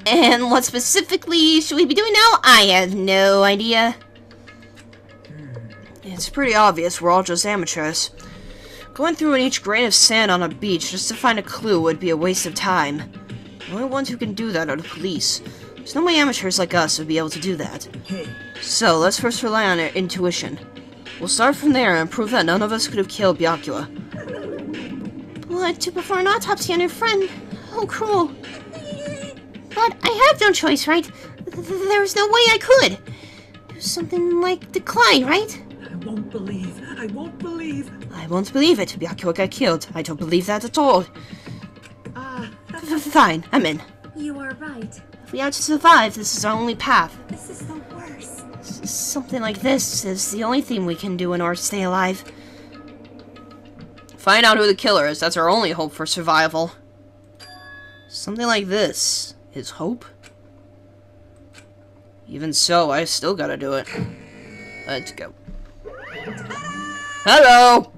And what specifically should we be doing now? I have no idea. It's pretty obvious we're all just amateurs. Going through each grain of sand on a beach just to find a clue would be a waste of time. The only ones who can do that are the police. There's no way amateurs like us would be able to do that. Hey, So, let's first rely on our intuition. We'll start from there and prove that none of us could have killed Byakuya. But to perform an autopsy on your friend? How cruel. But I have no choice, right? There's no way I could. Do something like decline, right? I won't believe. I won't believe. I won't believe it. Byakuya got killed. I don't believe that at all. Fine, I'm in. You are right. If we are to survive, this is our only path. This is the worst. Something like this is the only thing we can do in order to stay alive. Find out who the killer is. That's our only hope for survival. Something like this is hope. Even so, I still gotta do it. Let's go. Hello!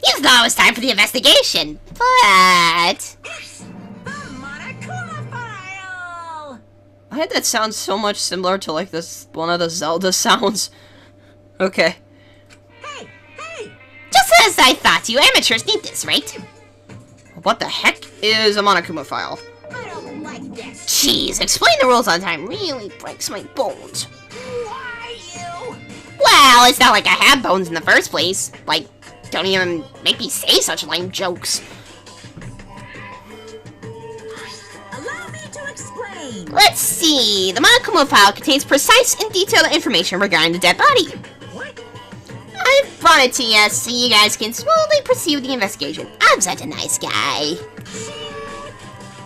You thought it was time for the investigation, but... I had that sound so much similar to like this one of the Zelda sounds. Okay. Just as I thought, you amateurs need this, right? What the heck is a Monokuma file? I don't like this. Jeez, explain the rules on time really breaks my bones. Why you? Well, it's not like I have bones in the first place. Like, don't even make me say such lame jokes. Allow me to explain. Let's see. The Monokuma file contains precise and detailed information regarding the dead body. What? I brought it to you so you guys can smoothly pursue the investigation. I'm such a nice guy.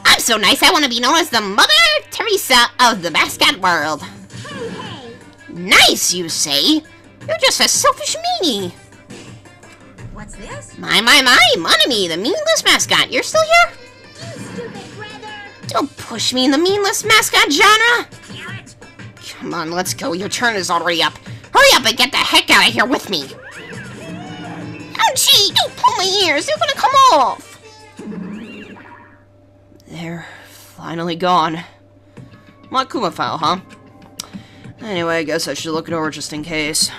I'm so nice I want to be known as the Mother Teresa of the mascot world. Hey, hey. Nice, you say? You're just a selfish meanie! What's this? My, Monami, the meaningless mascot. You're still here? You stupid brother! Don't push me in the meaningless mascot genre! Damn it! Come on, let's go. Your turn is already up. Hurry up and get the heck out of here with me! Ouchie! Don't pull my ears. They're gonna come off! They're finally gone. My Kuma file, huh? Anyway, I guess I should look it over just in case.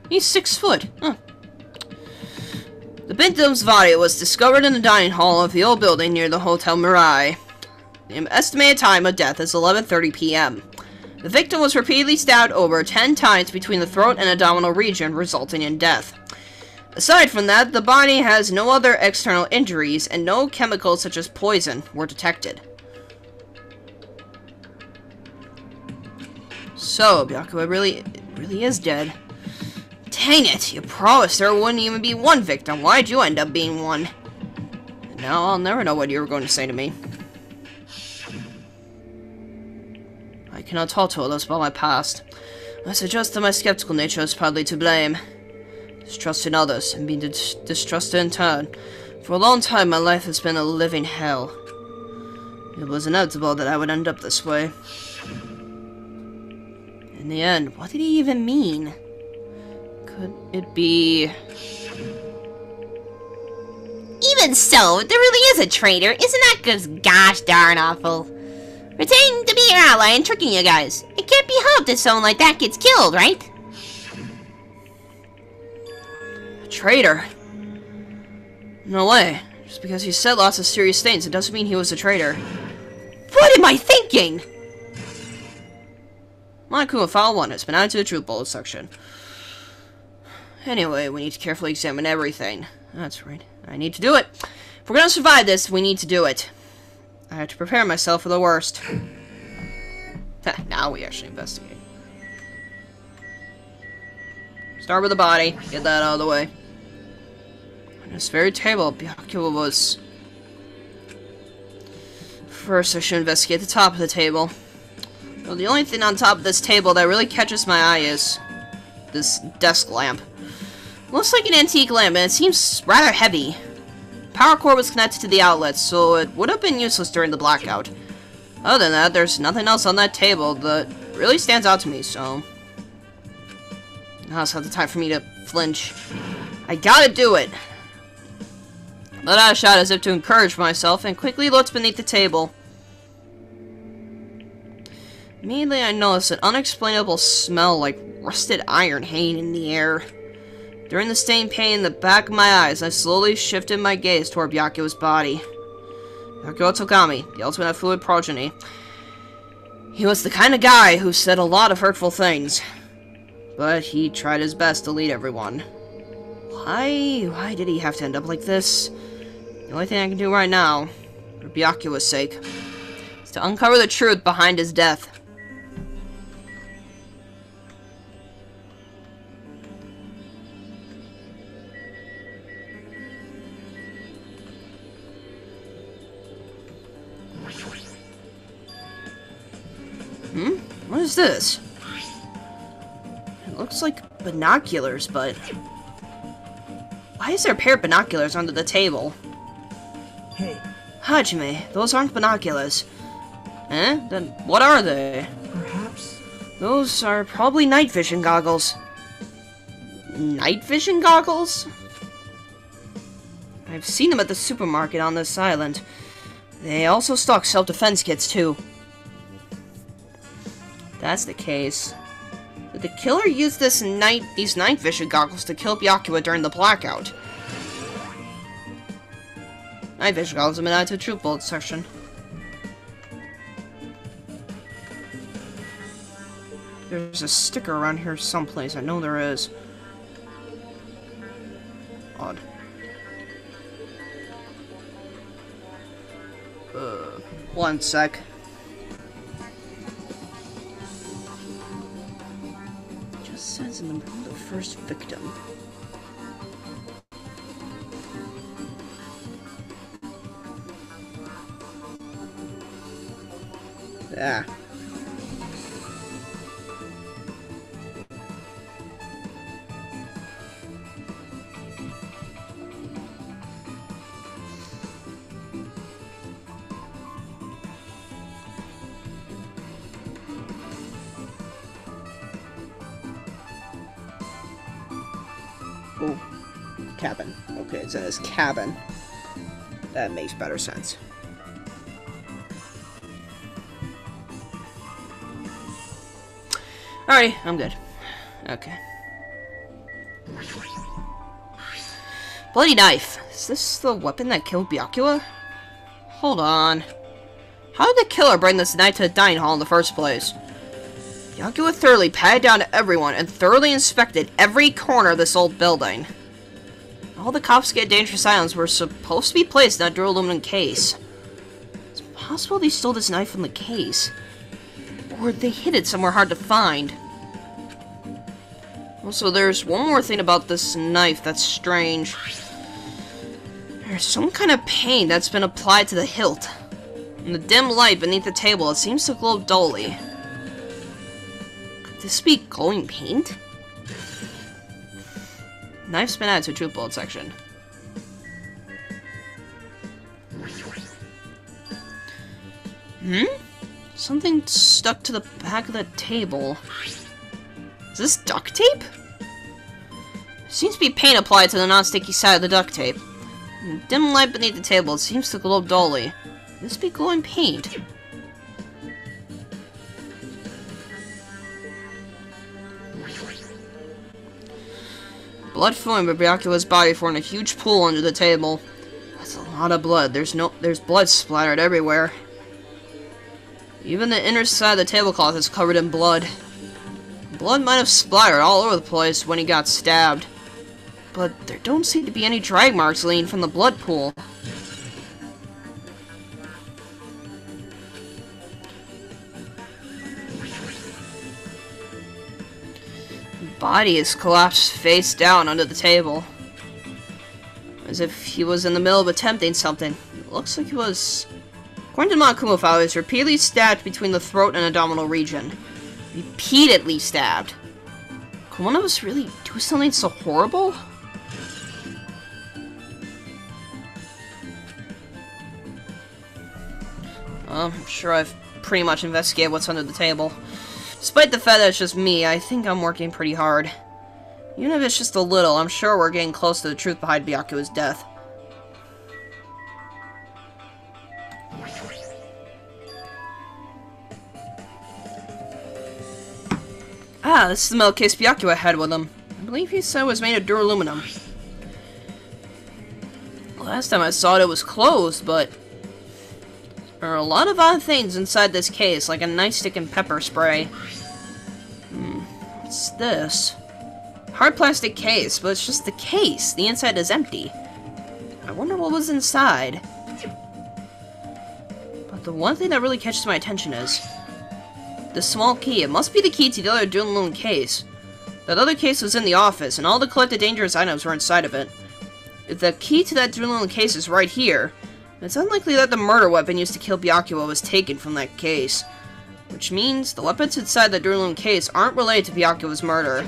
He's 6 foot. Huh. The victim's body was discovered in the dining hall of the old building near the Hotel Mirai. The estimated time of death is 11:30 p.m. The victim was repeatedly stabbed over 10 times between the throat and abdominal region, resulting in death. Aside from that, the body has no other external injuries, and no chemicals such as poison were detected. So, Byakuya really is dead. Dang it, you promised there wouldn't even be one victim. Why'd you end up being one? Now I'll never know what you were going to say to me. I cannot talk to others about my past. I suggest that my skeptical nature is partly to blame. Distrusting others, and being distrusted in turn. For a long time, my life has been a living hell. It was inevitable that I would end up this way. In the end, what did he even mean? Could it be... Even so, if there really is a traitor, isn't that just gosh darn awful? Pretending to be your ally and tricking you guys. It can't be helped if someone like that gets killed, right? A traitor? No way. Just because he said lots of serious things, it doesn't mean he was a traitor. What am I thinking? My Kuma File 1 has been added to the truth bullet section. Anyway, we need to carefully examine everything. That's right. I need to do it. If we're gonna survive this, we need to do it. I have to prepare myself for the worst. Now we actually investigate. Start with the body. Get that out of the way. On this very table, Byakuya was... First, I should investigate the top of the table. Well, the only thing on top of this table that really catches my eye is... this desk lamp. Looks like an antique lamp, and it seems rather heavy. Power cord was connected to the outlet, so it would have been useless during the blackout. Other than that, there's nothing else on that table that really stands out to me, so... Now's not the time for me to flinch. I gotta do it! Let out a shout as if to encourage myself, and quickly looked beneath the table. Immediately I noticed an unexplainable smell like rusted iron hanging in the air. During the stain pain in the back of my eyes, I slowly shifted my gaze toward Byakuya's body. Byakuya Togami, the ultimate fluid progeny. He was the kind of guy who said a lot of hurtful things. But he tried his best to lead everyone. Why did he have to end up like this? The only thing I can do right now, for Byakuya's sake, is to uncover the truth behind his death. What is this? It looks like binoculars, but... Why is there a pair of binoculars under the table? Hey. Hajime, those aren't binoculars. Eh? Then what are they? Perhaps? Those are probably night vision goggles. Night vision goggles? I've seen them at the supermarket on this island. They also stock self-defense kits, too. That's the case. Did the killer use these night vision goggles to kill Byakuya during the blackout? Night vision goggles have been added to the truth bullet section. There's a sticker around here someplace. I know there is. Odd. One sec. Just says in the first victim. Ah. Oh, cabin. Okay, it says cabin. That makes better sense. Alrighty, I'm good. Okay. Bloody knife. Is this the weapon that killed Byakuya? Hold on. How did the killer bring this knife to the dining hall in the first place? Byakuya thoroughly patted down everyone and thoroughly inspected every corner of this old building. All the confiscated dangerous items were supposed to be placed in that duralumin case. It's possible they stole this knife from the case. Or they hid it somewhere hard to find. Also, there's one more thing about this knife that's strange. There's some kind of paint that's been applied to the hilt. In the dim light beneath the table, it seems to glow dully. Could this be glowing paint? Knife's been added to truth bullet section. Something stuck to the back of the table. Is this duct tape? There seems to be paint applied to the non-sticky side of the duct tape. In the dim light beneath the table, it seems to glow dully. Could this be glowing paint? Blood flowing from Byakuya's body formed a huge pool under the table. That's a lot of blood. There's blood splattered everywhere. Even the inner side of the tablecloth is covered in blood. Blood might have splattered all over the place when he got stabbed. But there don't seem to be any drag marks leading from the blood pool. The body is collapsed face down under the table. As if he was in the middle of attempting something. It looks like he was... According to Monokuma file, he was repeatedly stabbed between the throat and abdominal region. Repeatedly stabbed. Could one of us really do something so horrible? I'm sure I've pretty much investigated what's under the table. Despite the fact that it's just me, I think I'm working pretty hard. Even if it's just a little, I'm sure we're getting close to the truth behind Byakuya's death. Ah, this is the metal case Byakuya had with him. I believe he said it was made of duraluminum. Last time I saw it was closed, but... there are a lot of odd things inside this case, like a nightstick and pepper spray. What's this? Hard plastic case, but it's just the case. The inside is empty. I wonder what was inside. But the one thing that really catches my attention is... the small key. It must be the key to the other duralumin case. That other case was in the office, and all the collected dangerous items were inside of it. If the key to that duralumin case is right here, it's unlikely that the murder weapon used to kill Byakuya was taken from that case. Which means the weapons inside the duralumin case aren't related to Byakuya's murder.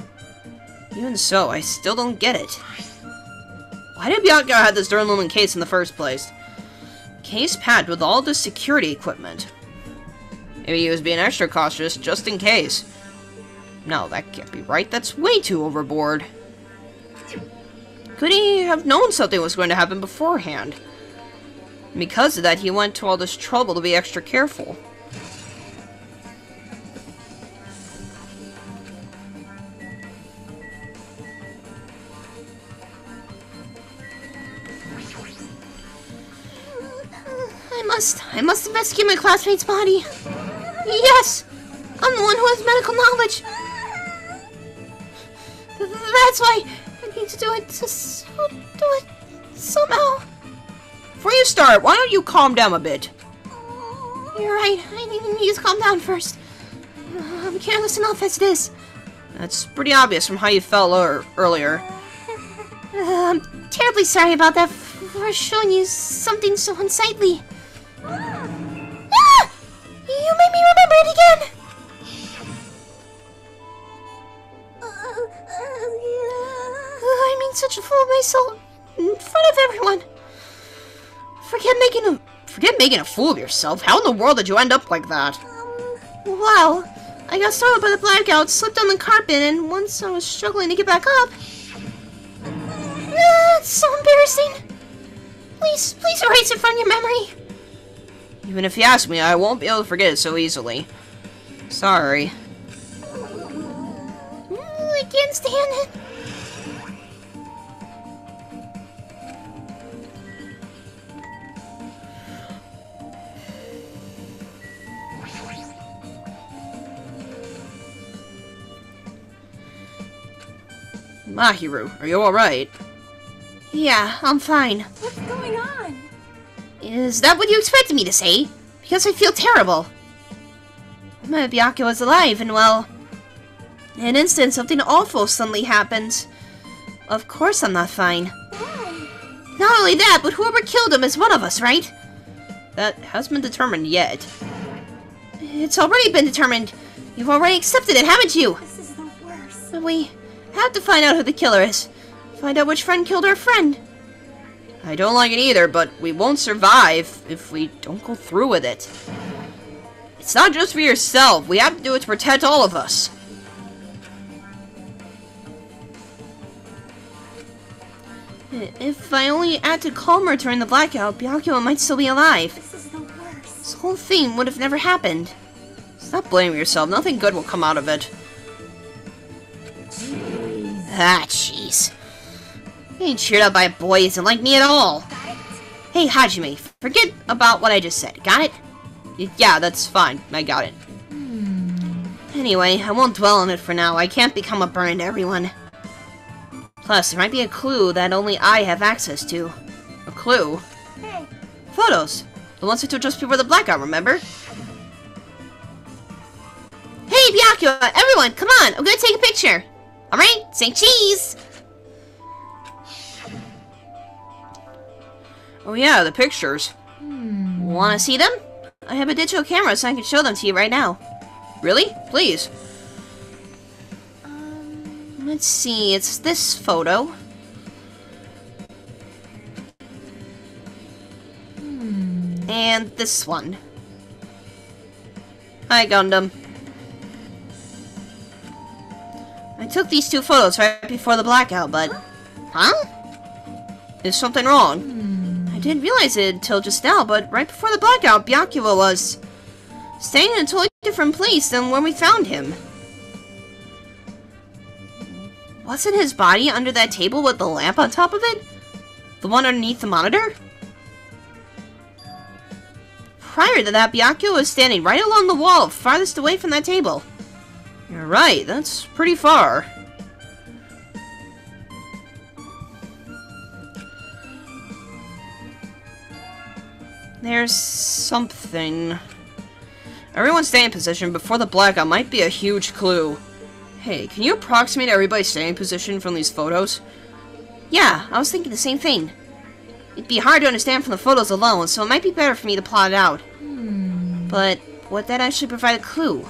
Even so, I still don't get it. Why did Byakuya have this duralumin case in the first place? Case packed with all the security equipment. Maybe he was being extra cautious, just in case. No, that can't be right. That's way too overboard. Could he have known something was going to happen beforehand? And because of that, he went to all this trouble to be extra careful. I must investigate my classmate's body. Yes! I'm the one who has medical knowledge. That's why I need to do it. Do it somehow. Before you start, why don't you calm down a bit? You're right. I need to calm down first. I'm careless enough as it is. That's pretty obvious from how you felt earlier. I'm terribly sorry about that for showing you something so unsightly. Ah! You made me remember it again? I mean, such a fool of myself in front of everyone. Forget making a fool of yourself. How in the world did you end up like that? Well, I got startled by the blackout, slipped on the carpet, and once I was struggling to get back up... it's so embarrassing. Please erase it from your memory. Even if you ask me, I won't be able to forget it so easily. Sorry. I can't stand it. Mahiru, are you alright? Yeah, I'm fine. What's going on? Is that what you expected me to say? Because I feel terrible. My Byakuya was alive, and well... in an instant, something awful suddenly happened. Of course I'm not fine. Why? Not only that, but whoever killed him is one of us, right? That hasn't been determined yet. It's already been determined. You've already accepted it, haven't you? This is the worst. But we have to find out who the killer is. Find out which friend killed our friend. I don't like it either, but we won't survive if we don't go through with it. It's not just for yourself. We have to do it to protect all of us. If I only acted calmer during the blackout, Byakuya might still be alive. This is the worst. This whole thing would have never happened. Stop blaming yourself. Nothing good will come out of it. Ah, jeez. Being cheered up by a boy isn't like me at all. Hey, Hajime, forget about what I just said, got it? Yeah, that's fine. I got it. Anyway, I won't dwell on it for now. I can't become a burden to everyone. Plus, there might be a clue that only I have access to. A clue? Hey, Photos. The ones I took just before the blackout, remember? Hey, Byakuya, everyone, come on, I'm gonna take a picture. Alright, say cheese! Oh yeah, the pictures. Wanna see them? I have a digital camera so I can show them to you right now. Really? Please. Let's see, it's this photo. And this one. Hi, Gundam. I took these two photos right before the blackout, but... Huh? Is something wrong? I didn't realize it until just now, but right before the blackout, Byakuya was... staying in a totally different place than when we found him. Wasn't his body under that table with the lamp on top of it? The one underneath the monitor? Prior to that, Byakuya was standing right along the wall, farthest away from that table. You're right, that's pretty far. There's something. Everyone's staying position before the blackout might be a huge clue. Hey, can you approximate everybody's staying position from these photos? Yeah, I was thinking the same thing. It'd be hard to understand from the photos alone, so it might be better for me to plot it out. But would that actually provide a clue?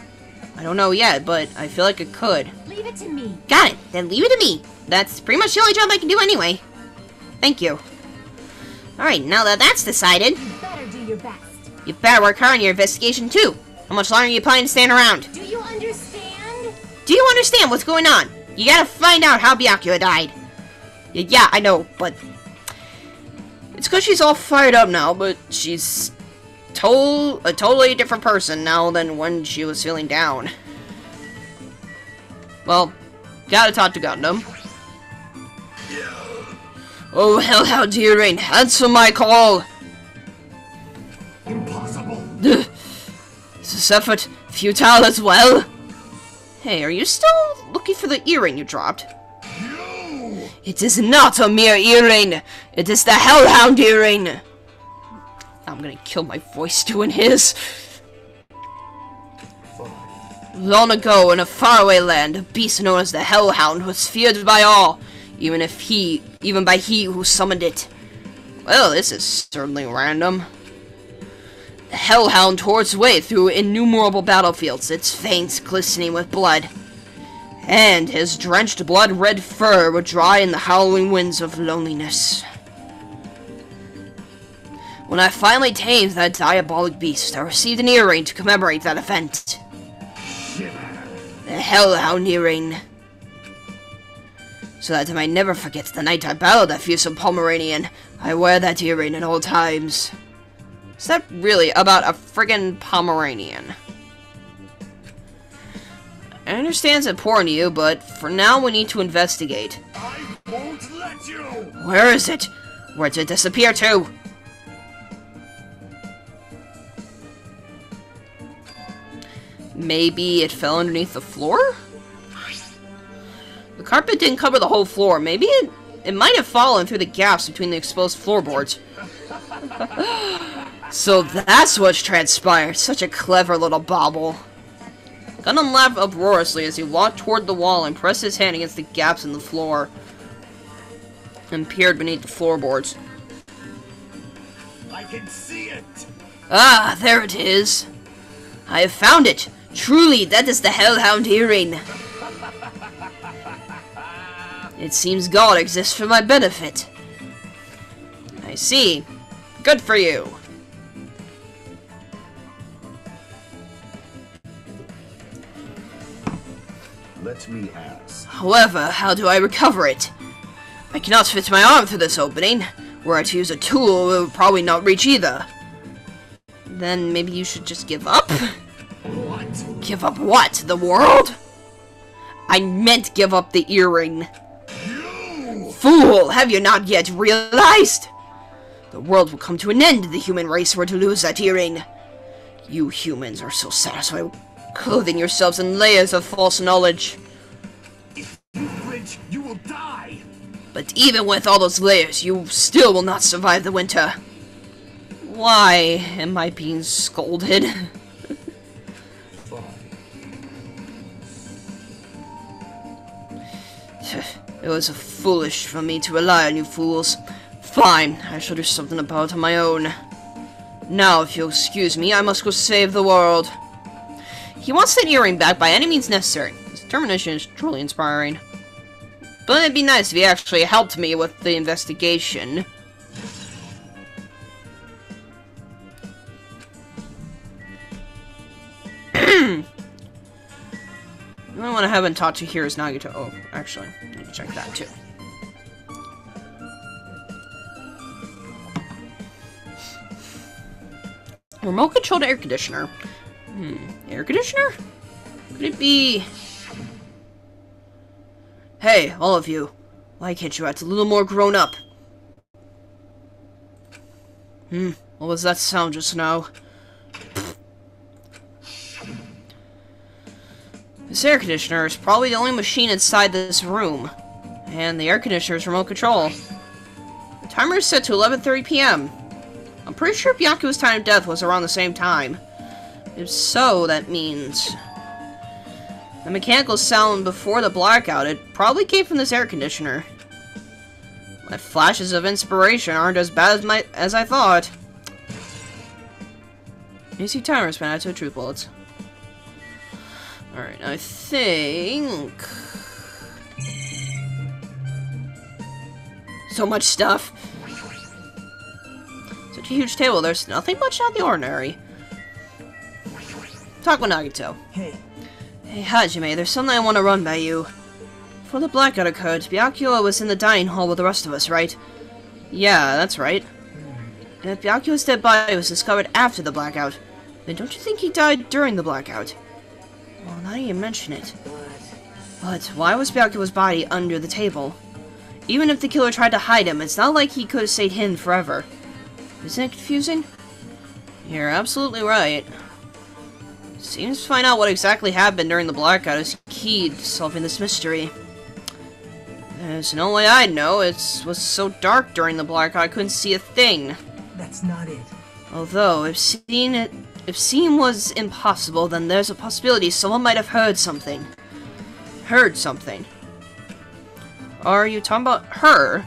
I don't know yet, but I feel like it could. leave it to me. Got it, then leave it to me. That's pretty much the only job I can do anyway. Thank you. Alright, now that that's decided, You better do your best. you better work hard on your investigation too. How much longer are you planning to stand around? Do you understand? Do you understand what's going on? You gotta find out how Byakuya died. Yeah, I know, but... It's because she's all fired up now, but she's... a totally different person now than when she was feeling down. Well, gotta talk to Gundam. Oh, how daring! Answer my call! Impossible. Is this effort futile as well? Hey, are you still looking for the earring you dropped? You! It is not a mere earring! It is the Hellhound earring! I'm gonna kill my voice doing his. Long ago, in a faraway land, a beast known as the Hellhound was feared by all, even by he who summoned it. Well, this is certainly random. The hellhound tore its way through innumerable battlefields, its fangs glistening with blood. And his drenched blood-red fur would dry in the howling winds of loneliness. When I finally tamed that diabolic beast, I received an earring to commemorate that event. The Hellhound earring. So that I might never forget the night I battled that fearsome Pomeranian, I wear that earring at all times. Is that really about a friggin' Pomeranian? I understand it's important to you, but for now we need to investigate. I won't let you! Where is it? Where did it disappear to? Maybe it fell underneath the floor? The carpet didn't cover the whole floor. Maybe it might have fallen through the gaps between the exposed floorboards. So that's what's transpired. Such a clever little bauble. Gundam laughed uproariously as he walked toward the wall and pressed his hand against the gaps in the floor and peered beneath the floorboards. I can see it! Ah, there it is. I have found it. Truly, that is the Hellhound earring. It seems God exists for my benefit. I see. Good for you. Let me ask. However, how do I recover it? I cannot fit my arm through this opening. Were I to use a tool, it would probably not reach either. Then maybe you should just give up? What? Give up what? The world? I meant give up the earring. You! Fool! Have you not yet realized? The world will come to an end if the human race were to lose that earring. You humans are so satisfied with clothing yourselves in layers of false knowledge. If you flinch, you will die! But even with all those layers, you still will not survive the winter. Why am I being scolded? It was foolish for me to rely on you fools. Fine, I shall do something about it on my own. Now, if you'll excuse me, I must go save the world. He wants that earring back by any means necessary. His determination is truly inspiring. But it'd be nice if he actually helped me with the investigation. The only one I haven't talked to here is Nagito. Oh, actually, I need to check that too. Remote-controlled air conditioner. Air conditioner? Could it be... Hey, all of you. Why can't you act a little more grown up? What was that sound just now? This air conditioner is probably the only machine inside this room. And the air conditioner is remote control. The timer is set to 11:30 p.m. I'm pretty sure Byakuya's time of death was around the same time. If so, that means... the mechanical sound before the blackout, it probably came from this air conditioner. My flashes of inspiration aren't as bad as I thought. AC timer is added to truth bullets. Alright, I think... so much stuff. Such a huge table, there's nothing much out of the ordinary. Talk with Nagito. Hey. Hey, Hajime, there's something I want to run by you. Before the blackout occurred, Byakuya was in the dining hall with the rest of us, right? Yeah, that's right. And if Byakuya's dead body was discovered after the blackout, then don't you think he died during the blackout? Well, now you mention it. But why was Byakuya's body under the table? Even if the killer tried to hide him, it's not like he could have stayed hidden forever. Isn't it confusing? You're absolutely right. Seems to find out what exactly happened during the blackout is key to solving this mystery. There's no way I'd know. It was so dark during the blackout I couldn't see a thing. That's not it. Although, if seeing was impossible, then there's a possibility someone might have heard something. Heard something. Are you talking about her?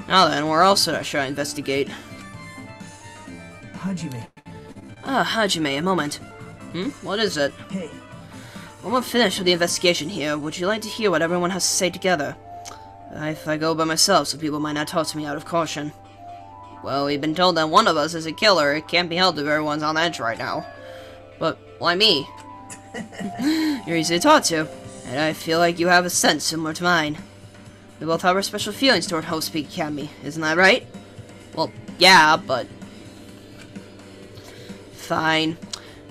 Now then, where else should I investigate? Hajime, Hajime, a moment. What is it? Hey, When we're finished with the investigation here, would you like to hear what everyone has to say together? If I go by myself, some people might not talk to me out of caution. Well, we've been told that one of us is a killer. It can't be held if everyone's on edge right now. But why me? You're easy to talk to, and I feel like you have a sense similar to mine. We both have our special feelings toward Hope Speak Academy, isn't that right? Well, yeah, but... Fine.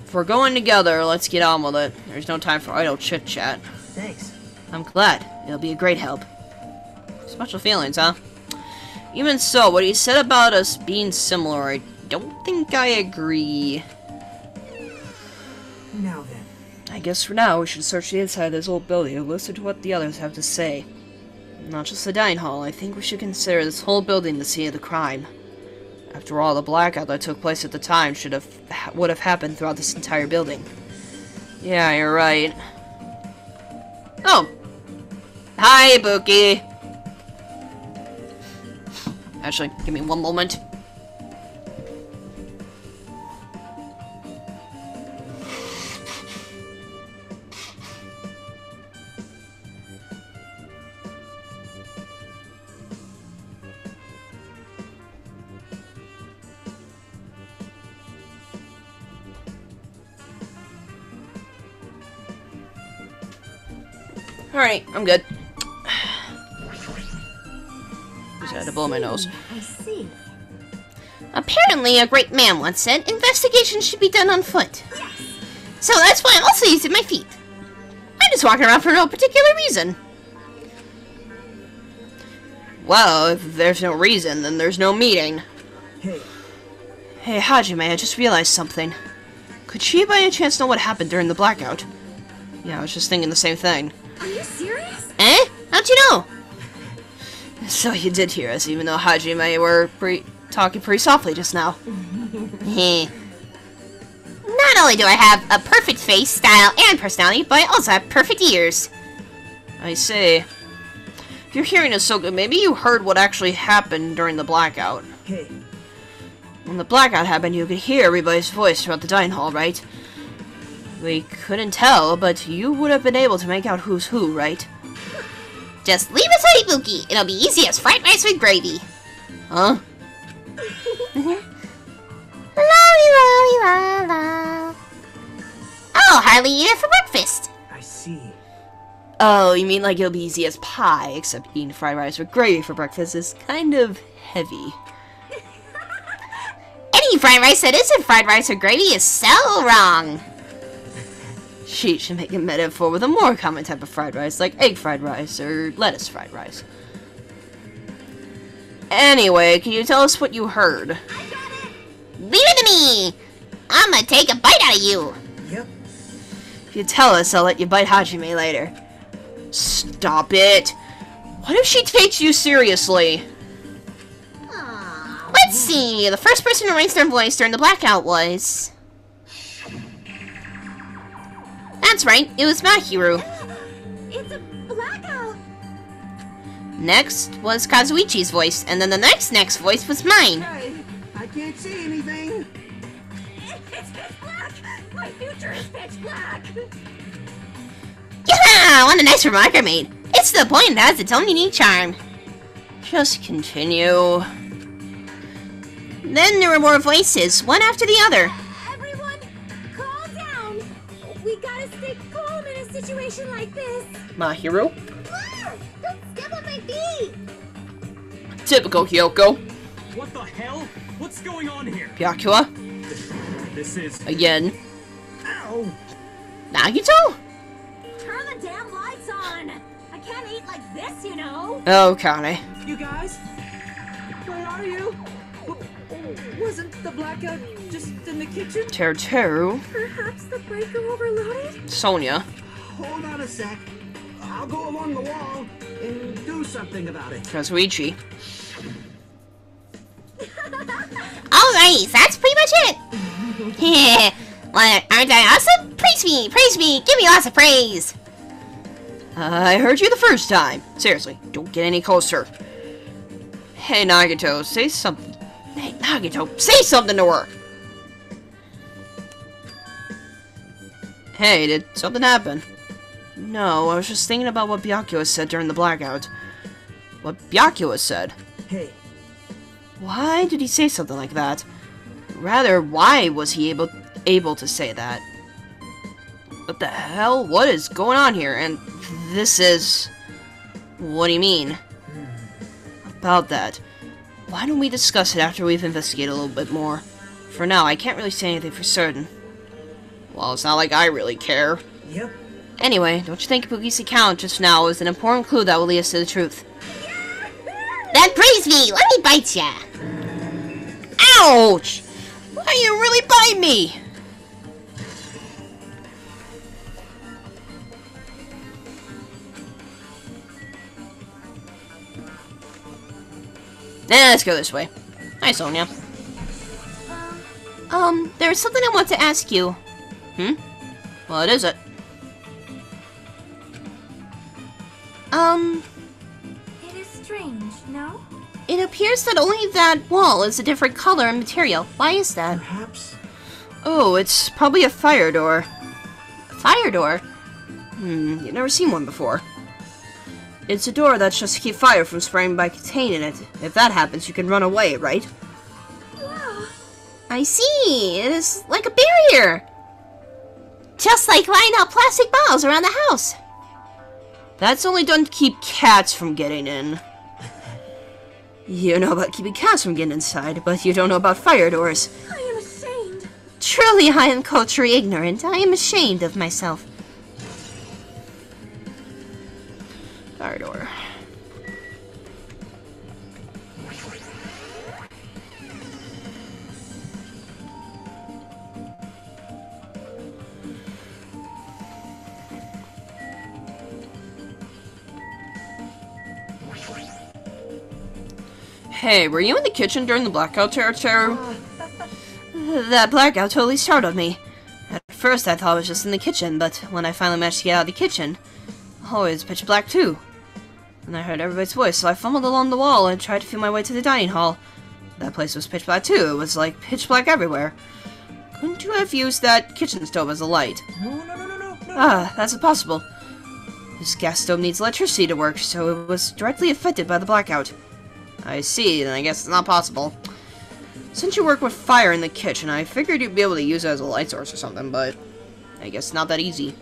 If we're going together, let's get on with it. There's no time for idle chit-chat. thanks. I'm glad. It'll be a great help. Special feelings, huh? Even so, what you said about us being similar, I don't think I agree. Now then. I guess for now, we should search the inside of this old building and listen to what the others have to say. Not just the dining hall, I think we should consider this whole building the scene of the crime. After all, the blackout that took place at the time would have happened throughout this entire building. Yeah, you're right. Oh! Hi, Buki! Actually, give me one moment. Alright, I'm good. Just had to blow my nose. I see. Apparently, a great man once said, investigations should be done on foot. So that's why I'm also using my feet. I'm just walking around for no particular reason. Well, if there's no reason, then there's no meeting. Hey, Hey, Hajime, I just realized something. Could she by any chance know what happened during the blackout? Yeah, I was just thinking the same thing. Are you serious? Eh? How'd you know? So you did hear us, even though Hajime were talking pretty softly just now. Heh. Not only do I have a perfect face, style, and personality, but I also have perfect ears. I see. If your hearing is so good, maybe you heard what actually happened during the blackout. hey. When the blackout happened, you could hear everybody's voice throughout the dining hall, right? We couldn't tell, but you would have been able to make out who's who, right? Just leave us Honey Buki. It'll be easy as fried rice with gravy. Huh? La. I'll hardly eat it for breakfast. I see. Oh, you mean like it'll be easy as pie, except eating fried rice with gravy for breakfast is kind of heavy. Any fried rice that isn't fried rice with gravy is so wrong. She should make a metaphor with a more common type of fried rice, like egg fried rice or lettuce fried rice. Anyway, can you tell us what you heard? Leave it to me. I'm gonna take a bite out of you. Yep. If you tell us, I'll let you bite Hajime later. Stop it! What if she takes you seriously? Let's see. The first person to raise their voice during the blackout was... That's right. It was Mahiru. It's a blackout. Next was Kazuichi's voice, and then the next voice was mine. Hey, I can't see anything. It's pitch black. My future is pitch black. Yeah, what a nice remark I made. It's to the point it has its own unique charm. Just continue. Then there were more voices, one after the other. Everyone, calm down. We gotta stay calm in a situation like this. Mahiru? Don't step on my feet. Typical Hyoko. What the hell? What's going on here? Byakuya? This is... Again. Ow! Nagito? Turn the damn lights on. I can't eat like this, you know. Oh, Kane. You guys? Where are you? Wasn't the blackout just in the kitchen? Teru. Perhaps the breaker overloaded? Sonia. Hold on a sec. I'll go along the wall and do something about it. Kazuichi. Alright, that's pretty much it. Yeah. Well, aren't I awesome? Praise me, give me lots of praise. I heard you the first time. Seriously, don't get any closer. Hey, Nagito, say something. Hey, Nagito, say something to her. Hey, did something happen? No, I was just thinking about what Byakuya said during the blackout. What Byakuya said? Hey, Why did he say something like that? Rather, why was he able to say that? What the hell? What is going on here? And this is... What do you mean? About that. Why don't we discuss it after we've investigated a little bit more? For now, I can't really say anything for certain. Well, it's not like I really care. yep. Anyway, don't you think Pookie's account just now is an important clue that will lead us to the truth? That praise me! Let me bite ya! Ouch! Why you really bite me? Let's go this way. Hi, Sonia. There's something I want to ask you. What is it? It is strange, no? It appears that only that wall is a different color and material. Why is that? Perhaps. Oh, it's probably a fire door. A fire door? You've never seen one before. It's a door that's just to keep fire from spreading by containing it. If that happens, you can run away, right? Wow. I see. It is like a barrier. Just like lining up plastic bottles around the house. That's only done to keep cats from getting in. You know about keeping cats from getting inside, but you don't know about fire doors. I am ashamed. Truly, I am culturally ignorant. I am ashamed of myself. Fire door. Hey, were you in the kitchen during the blackout, Teru? That blackout totally startled me. At first, I thought I was just in the kitchen, but when I finally managed to get out of the kitchen, oh, it was pitch black too. And I heard everybody's voice, so I fumbled along the wall and tried to feel my way to the dining hall. That place was pitch black too. It was like pitch black everywhere. Couldn't you have used that kitchen stove as a light? No. Ah, that's impossible. This gas stove needs electricity to work, so it was directly affected by the blackout. I see, then I guess it's not possible. Since you work with fire in the kitchen, I figured you'd be able to use it as a light source or something, but I guess not that easy.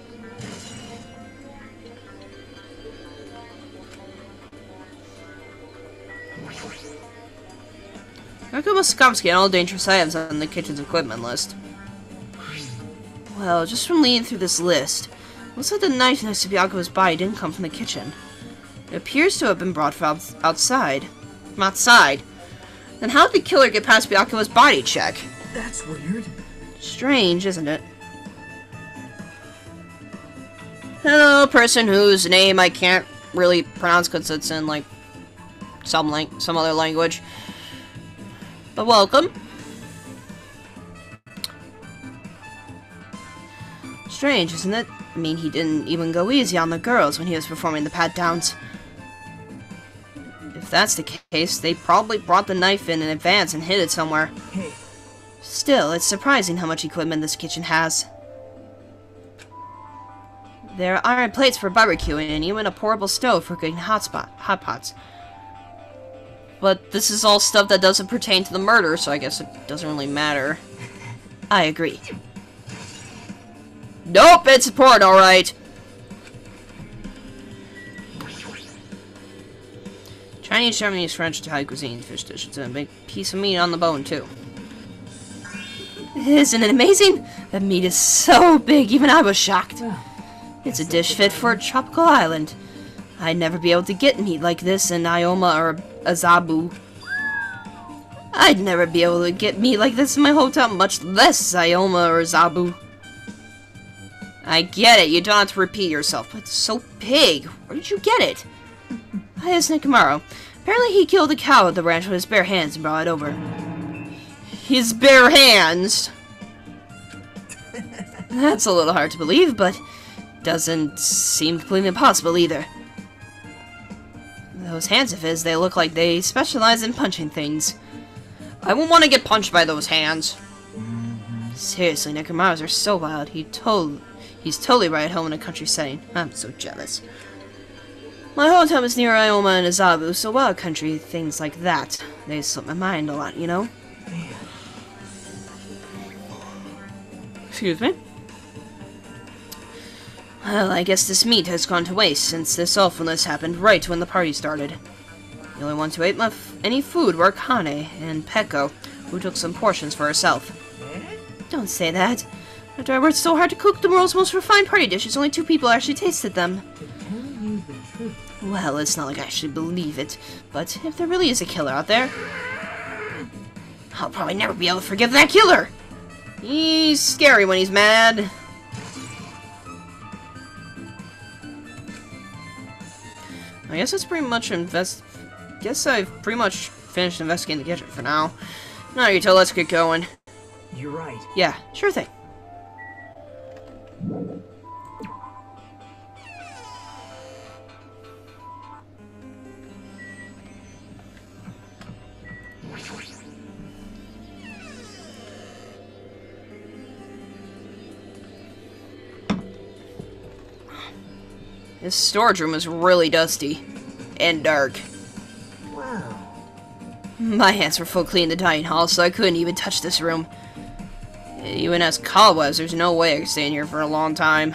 Kako must confiscate all dangerous items on the kitchen's equipment list. Well, just from reading through this list, looks like the knife next to Byakuya's body didn't come from the kitchen. It appears to have been brought from outside. From outside? Then how did the killer get past Byakuya's body check? That's weird. Strange, isn't it? Hello, person whose name I can't really pronounce because it's in, like, some other language. But welcome. Strange, isn't it? I mean, he didn't even go easy on the girls when he was performing the pat-downs. If that's the case, they probably brought the knife in advance and hid it somewhere. Hey. Still, it's surprising how much equipment this kitchen has. There are iron plates for barbecuing and even a portable stove for cooking hot pots. But this is all stuff that doesn't pertain to the murder, so I guess it doesn't really matter. I agree. Nope, it's important, alright. Chinese, Japanese, French, Italian cuisine, fish dish. It's a big piece of meat on the bone, too. Isn't it amazing? That meat is so big, even I was shocked. It's a dish fit for a tropical island. I'd never be able to get meat like this in Ioma or Azabu. I'd never be able to get meat like this in my hotel, much less Ioma or Azabu. I get it, you don't have to repeat yourself, but it's so big. Where did you get it? It's Nekomaru. Apparently he killed a cow at the ranch with his bare hands and brought it over. His bare hands? That's a little hard to believe, but doesn't seem completely impossible either. Those hands of his, they look like they specialize in punching things. I wouldn't want to get punched by those hands. Seriously, Nekomaru's are so wild, he He's totally right at home in a country setting. I'm so jealous. My hometown is near Ioma and Azabu, so wild country, things like that, they slip my mind a lot, you know? Excuse me? Well, I guess this meat has gone to waste, since this awfulness happened right when the party started. The only ones who ate any food were Kane and Peko, who took some portions for herself. Don't say that. After I worked so hard to cook the world's most refined party dishes, only 2 people actually tasted them. Well, it's not like I actually believe it, but if there really is a killer out there, I'll probably never be able to forgive that killer! He's scary when he's mad. I guess it's pretty much guess I've pretty much finished investigating the kitchen for now. Now you tell, let's get going. You're right. Yeah, sure thing. This storage room is really dusty. And dark. Wow. My hands were full cleaning the dining hall, so I couldn't even touch this room. Even as cobwebs, there's no way I could stay in here for a long time.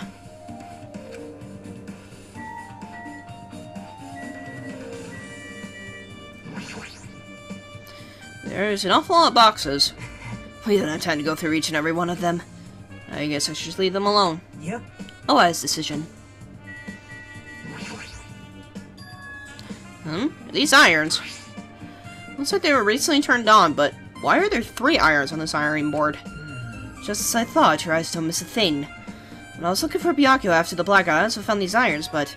There's an awful lot of boxes. We don't have time to go through each and every one of them. I guess I should just leave them alone. Yep. A wise decision. These irons. Looks like they were recently turned on, but why are there 3 irons on this ironing board? Just as I thought, your eyes don't miss a thing. When I was looking for Byakuya after the blackout, I also found these irons, but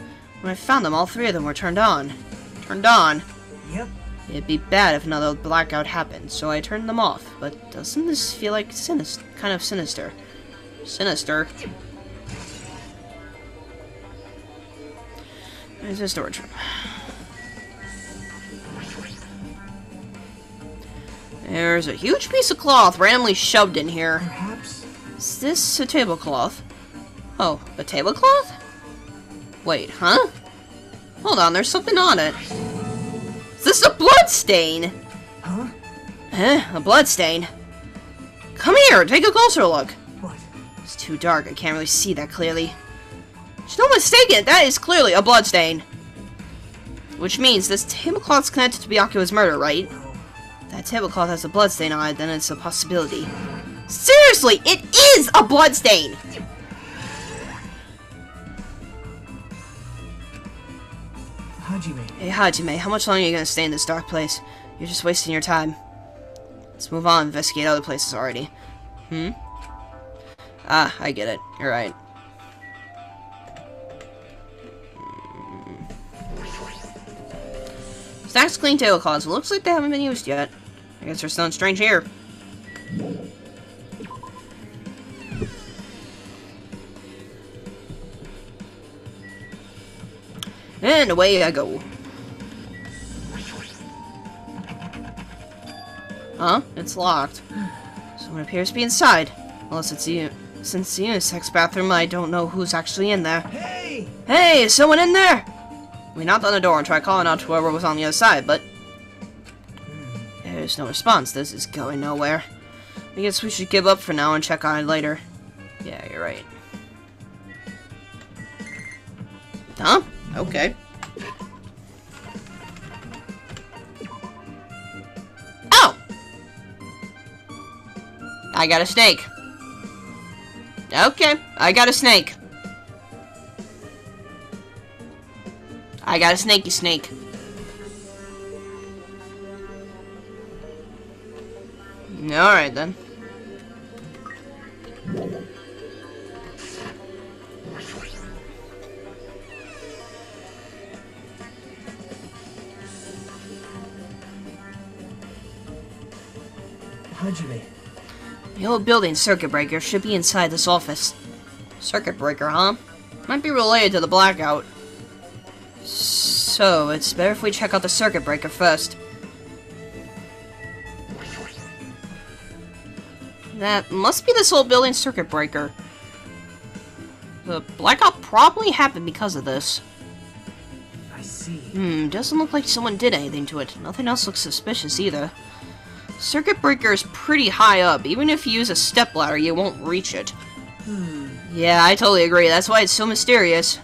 when I found them, all 3 of them were turned on. Turned on? Yep. It'd be bad if another blackout happened, so I turned them off. But doesn't this feel like kind of sinister? Sinister? There's a storage room. There's a huge piece of cloth randomly shoved in here. Perhaps. Is this a tablecloth? Oh, a tablecloth? Wait, huh? Hold on, there's something on it. Is this a blood stain? Huh? A blood stain? Come here, take a closer look. What? It's too dark, I can't really see that clearly. There's no mistaking, that is clearly a blood stain. Which means this tablecloth's connected to Byakuya's murder, right? If that tablecloth has a blood stain on it, then it's a possibility. Seriously, it is a blood stain! Hajime. Hey Hajime, how much longer are you gonna stay in this dark place? You're just wasting your time. Let's move on and investigate other places already. Ah, I get it. You're right. Stacks of clean tablecloths. Looks like they haven't been used yet. I guess there's something strange here. And away I go. Huh? It's locked. Someone appears to be inside. Unless it's you. Since the unisex bathroom, I don't know who's actually in there. Hey! Hey, is someone in there? We knocked on the door and tried calling out to whoever was on the other side, but there's no response. This is going nowhere. I guess we should give up for now and check on it later. Yeah, you're right. Huh? Okay. Oh! I got a snake. Okay, I got a snake. I got a snaky snake. Alright then. Hajime. The old building circuit breaker should be inside this office. Circuit breaker, huh? Might be related to the blackout. So, it's better if we check out the circuit breaker first. That must be this old building circuit breaker. The blackout probably happened because of this. I see. Doesn't look like someone did anything to it. Nothing else looks suspicious either. Circuit breaker is pretty high up. Even if you use a stepladder, you won't reach it. Yeah, I totally agree. That's why it's so mysterious.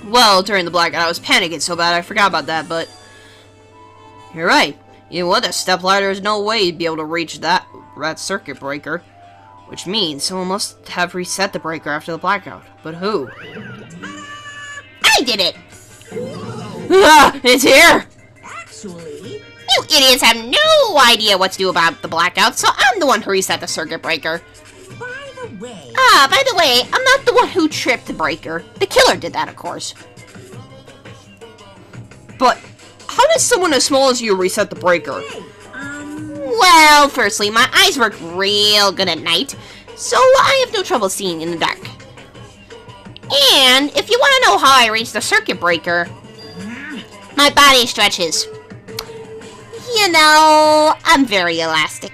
Well, during the blackout, I was panicking so bad I forgot about that, but... You're right. Even with a stepladder, there's no way you'd be able to reach that circuit breaker. Which means someone must have reset the breaker after the blackout. But who? I did it! Ah! It's here! Actually, You idiots have no idea what to do about the blackout, so I'm the one who reset the circuit breaker. by the way, By the way, I'm not the one who tripped the breaker. The killer did that, of course. But how does someone as small as you reset the breaker? Well, firstly, my eyes work real good at night, so I have no trouble seeing in the dark. And if you want to know how I reach the circuit breaker, my body stretches. You know, I'm very elastic.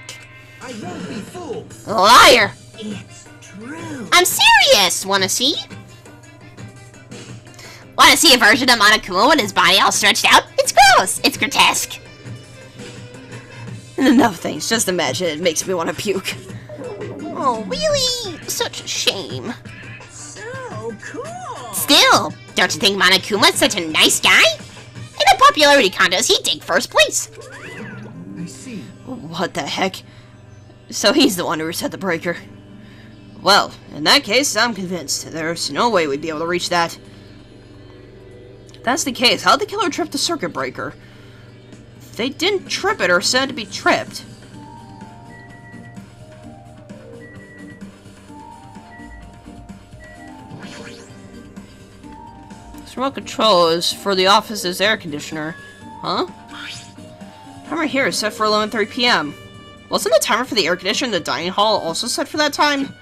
I won't be fooled. Liar! it's true. I'm serious! Wanna see? Wanna see a version of Monokuma with his body all stretched out? It's gross! It's grotesque! Enough things. Just imagine it makes me want to puke. Oh, really? Such a shame. So cool. Still, don't you think Monokuma's such a nice guy? In a popularity contest, he'd take first place. I see. What the heck? So he's the one who reset the breaker. Well, in that case, I'm convinced. There's no way we'd be able to reach that. If that's the case, how'd the killer trip the circuit breaker? If they didn't trip it or said to be tripped. This remote control is for the office's air conditioner. Huh? Timer here is set for 11:30 p.m. Wasn't the timer for the air conditioner in the dining hall also set for that time?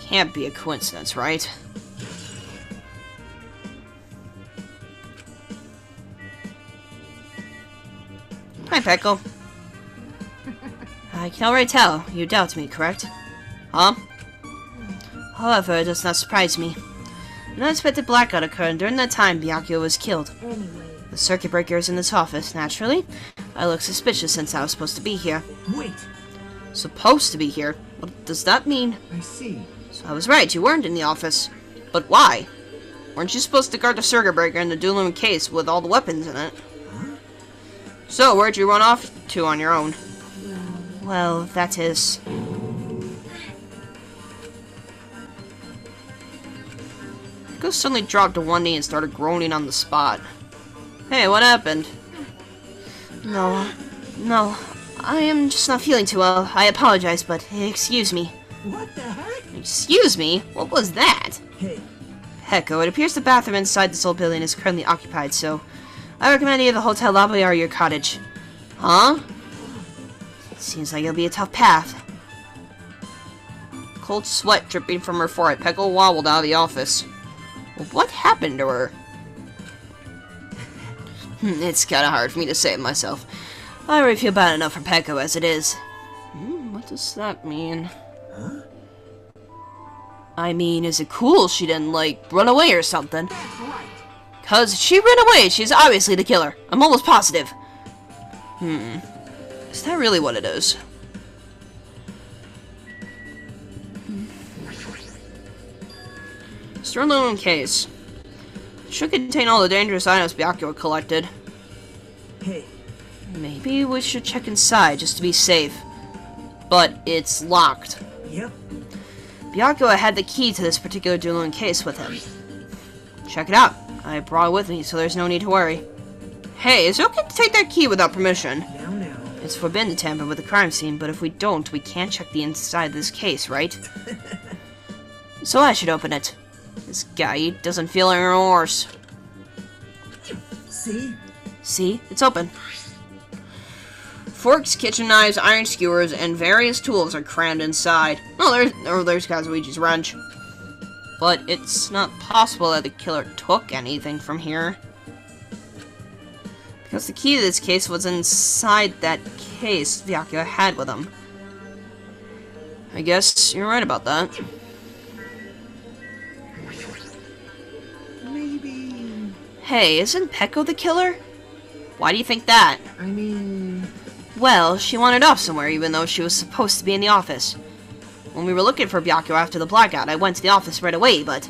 Can't be a coincidence, right? Hi, Pecco. I can already tell you doubt me, correct? Huh? However, it does not surprise me. An unexpected blackout occurred, and during that time, Byakuya was killed. The circuit breaker is in this office, naturally. I look suspicious since I was supposed to be here. Wait. Supposed to be here? What does that mean? I see. So I was right, you weren't in the office. But why? Weren't you supposed to guard the circuit breaker in the dual-room case with all the weapons in it? So, where'd you run off to on your own? Well, that is... Ghost suddenly dropped to one knee and started groaning on the spot. Hey, what happened? No, I am just not feeling too well. I apologize, but excuse me. What the heck? Excuse me? What was that? Hey. Hecko, it appears the bathroom inside this old building is currently occupied, so I recommend either the hotel lobby or your cottage. Huh? Seems like it'll be a tough path. Cold sweat dripping from her forehead, Pecco wobbled out of the office. What happened to her? It's kinda hard for me to say it myself. I already feel bad enough for Pecco as it is. What does that mean? Huh? I mean, is it cool she didn't, like, run away or something? That's right. 'Cause if she ran away, she's obviously the killer. I'm almost positive. Is that really what it is? Sterling case. It should contain all the dangerous items Byakuya collected. Hey. Maybe we should check inside just to be safe. But it's locked. Yep. Byakuya had the key to this particular dueling case with him. Check it out. I brought it with me, so there's no need to worry. Hey, is it okay to take that key without permission? Now. It's forbidden to tamper with the crime scene, but if we don't, we can't check the inside of this case, right? So I should open it. This guy doesn't feel any remorse. See? See? It's open. Forks, kitchen knives, iron skewers, and various tools are crammed inside. Oh, there's Kazuichi's wrench. But it's not possible that the killer took anything from here. Because the key to this case was inside that case Byakuya had with him. I guess you're right about that. Hey, isn't Peko the killer? Why do you think that? I mean... Well, she wandered off somewhere even though she was supposed to be in the office. When we were looking for Byakuya after the blackout, I went to the office right away, but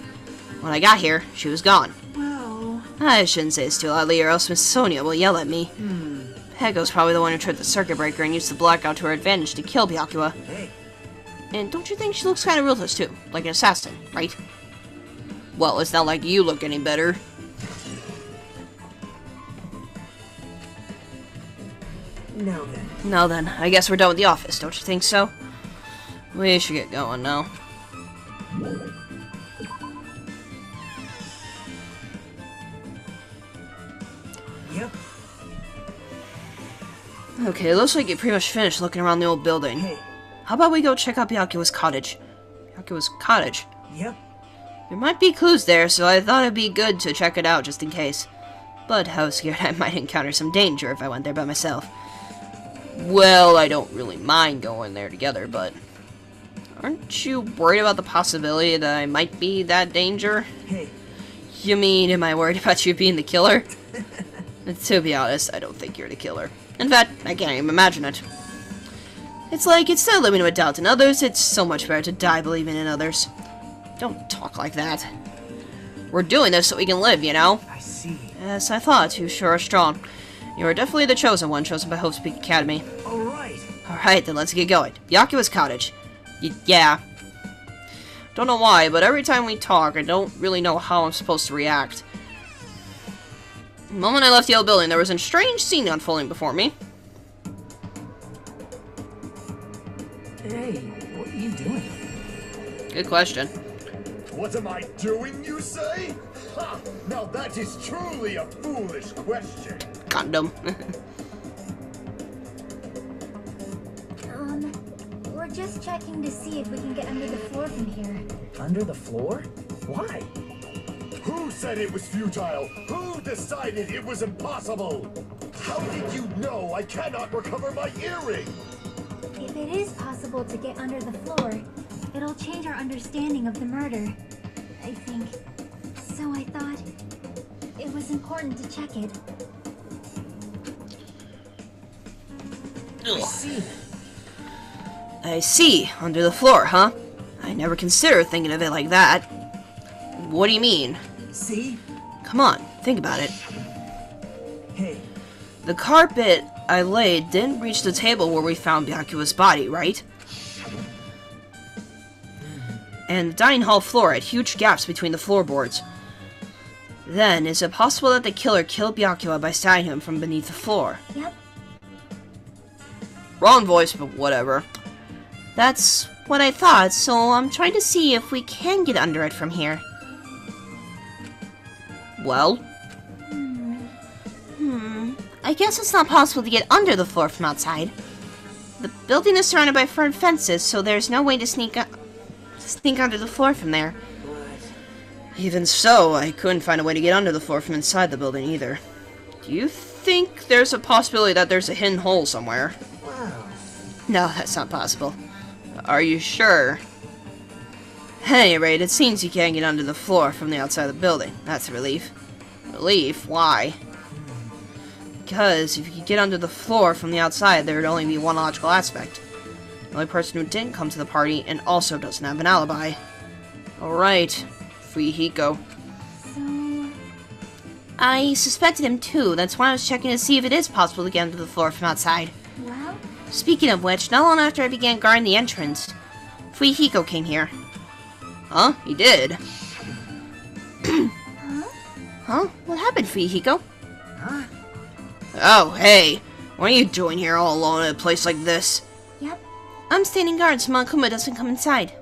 when I got here, she was gone. Well... I shouldn't say this too loudly or else Miss Sonia will yell at me. Peko's probably the one who tripped the circuit breaker and used the blackout to her advantage to kill Byakuya. Hey. And don't you think she looks kind of ruthless too? Like an assassin, right? Well, it's not like you look any better. Now then, I guess we're done with the office, don't you think so? We should get going now. Yep. Okay, looks like you pretty much finished looking around the old building. Hey. How about we go check out Byakuya's cottage? Byakuya's cottage? Yep. There might be clues there, so I thought it'd be good to check it out just in case. But I was scared I might encounter some danger if I went there by myself. Well, I don't really mind going there together, but... Aren't you worried about the possibility that I might be that danger? Hey. You mean, am I worried about you being the killer? To be honest, I don't think you're the killer. In fact, I can't even imagine it. It's like, instead of living with doubt in others, it's so much better to die believing in others. Don't talk like that. We're doing this so we can live, you know? I see. Yes, I thought. You sure are strong. You are definitely the chosen one, chosen by Hope Speak Academy. Alright. Alright, then let's get going. Byakuya's cottage. Yeah. Don't know why, but every time we talk, I don't really know how I'm supposed to react. The moment I left the old building, there was a strange scene unfolding before me. Hey, what are you doing? Good question. What am I doing, you say? Ha! Now that is truly a foolish question. Condom. We're just checking to see if we can get under the floor from here. Under the floor? Why? Who said it was futile? Who decided it was impossible? How did you know I cannot recover my earring? If it is possible to get under the floor, it'll change our understanding of the murder, I think. So I thought it was important to check it. I see. I see. Under the floor, huh? I never considered thinking of it like that. What do you mean? See? Come on, think about it. Hey. The carpet I laid didn't reach the table where we found Byakuya's body, right? And the dining hall floor had huge gaps between the floorboards. Then, is it possible that the killer killed Byakuya by stabbing him from beneath the floor? Yep. Wrong voice, but whatever. That's what I thought, so I'm trying to see if we can get under it from here. Well? I guess it's not possible to get under the floor from outside. The building is surrounded by firm fences, so there's no way to sneak under the floor from there. Even so, I couldn't find a way to get under the floor from inside the building either. Do you think there's a possibility that there's a hidden hole somewhere? Wow. No, that's not possible. Are you sure? At any rate, it seems you can't get under the floor from the outside of the building. That's a relief. Relief? Why? Because if you could get under the floor from the outside, there would only be one logical aspect. The only person who didn't come to the party and also doesn't have an alibi. Alright, free Hiko. So... I suspected him too. That's why I was checking to see if it is possible to get under the floor from outside. well... Speaking of which, not long after I began guarding the entrance, Hiko came here. Huh? He did? Huh? What happened, Hiko? Huh? Oh, hey. What are you doing here all alone in a place like this? Yep. I'm standing guard so Makuma doesn't come inside.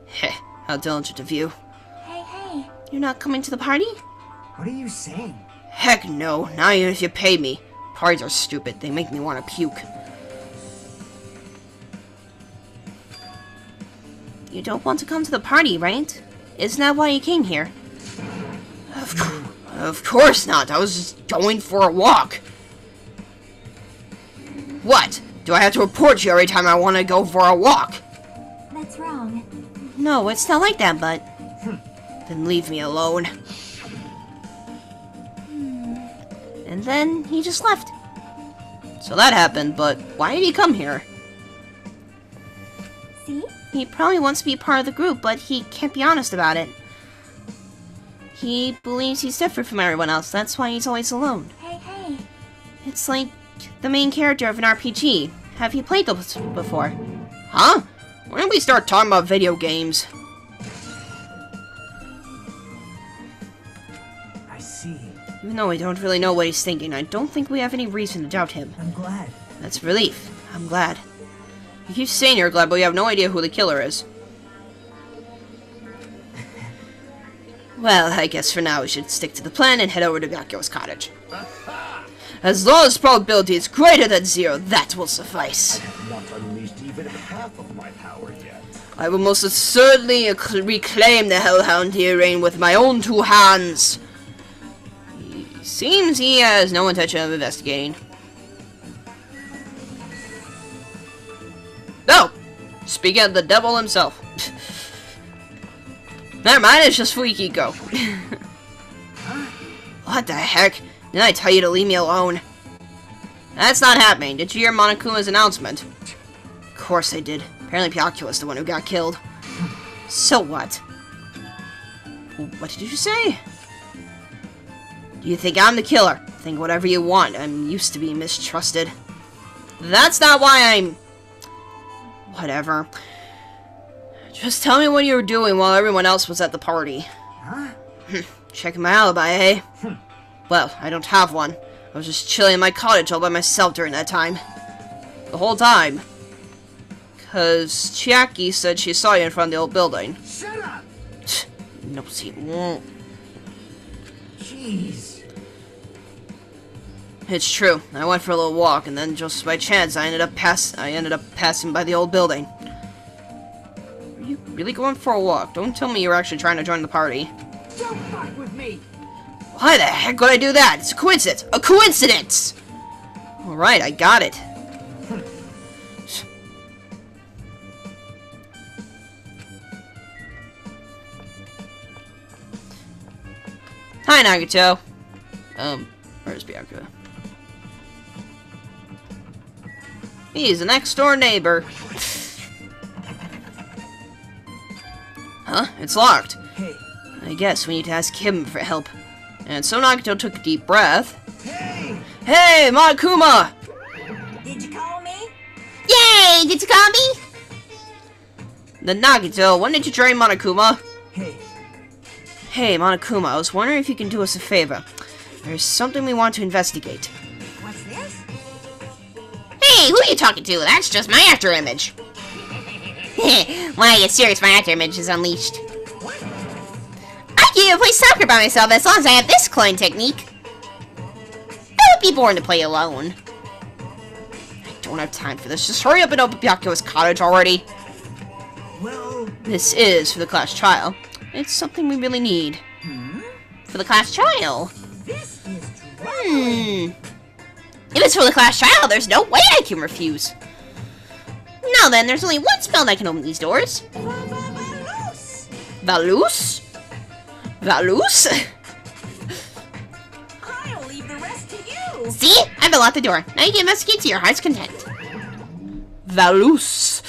Heh, how diligent of you. Hey. You're not coming to the party? What are you saying? Heck no, not even if you pay me. Parties are stupid, they make me want to puke. You don't want to come to the party, right? Isn't that why you came here? Of course not, I was just going for a walk. What? Do I have to report you every time I want to go for a walk? That's wrong. No, it's not like that, but... Then leave me alone. And then he just left. So that happened, but why did he come here? See? He probably wants to be part of the group, but he can't be honest about it. He believes he's different from everyone else, that's why he's always alone. Hey. It's like the main character of an RPG. Have you played those before? Huh? When did we start talking about video games? I see. Even though I don't really know what he's thinking, I don't think we have any reason to doubt him. I'm glad. That's relief. I'm glad. You keep saying you're glad, but you have no idea who the killer is. Well, I guess for now we should stick to the plan and head over to Byakuyo's cottage. As long as probability is greater than 0, that will suffice. I have not unleashed even half of my power yet. I will most assuredly reclaim the Hellhound Earring with my own 2 hands. Seems he has no intention of investigating. No! Speaking of the devil himself. Never mind, it's just Fuikiko. What the heck? Didn't I tell you to leave me alone? That's not happening. Did you hear Monokuma's announcement? Of course I did. Apparently Byakuya was the one who got killed. So what? What did you say? Do you think I'm the killer? Think whatever you want. I'm used to being mistrusted. That's not why I'm... Whatever. Just tell me what you were doing while everyone else was at the party. Huh? Checking my alibi, eh? Well, I don't have one. I was just chilling in my cottage all by myself during that time. The whole time. 'Cause Chiaki said she saw you in front of the old building. Shut up! No, she won't. Jeez. It's true. I went for a little walk, and then just by chance, I ended up passing by the old building. Are you really going for a walk? Don't tell me you're actually trying to join the party. Don't fuck with me! Why the heck would I do that? It's a coincidence! A coincidence! Alright, I got it. Hi, Nagato. Where's Byakuya? He's a next-door neighbor. Huh? It's locked. Hey. I guess we need to ask him for help. And so Nagato took a deep breath. Hey! Hey, Monokuma! Did you call me? Yay! Did you call me? The Nagato, when did you join Monokuma? Hey. Hey, Monokuma, I was wondering if you can do us a favor. There's something we want to investigate. What's this? Hey, who are you talking to? That's just my after image. When I get serious, my after image is unleashed. I can even play soccer by myself as long as I have this clone technique. I would be born to play alone. I don't have time for this. Just hurry up and open Byakuya's cottage already. Well... This is for the class trial. It's something we really need. For the class trial. This is If it's for the class trial, there's no way I can refuse. Now then, there's only one spell that can open these doors. Valus? Valus? I'll leave the rest to you. See? I've unlocked the door. Now you can investigate to your heart's content. Valus.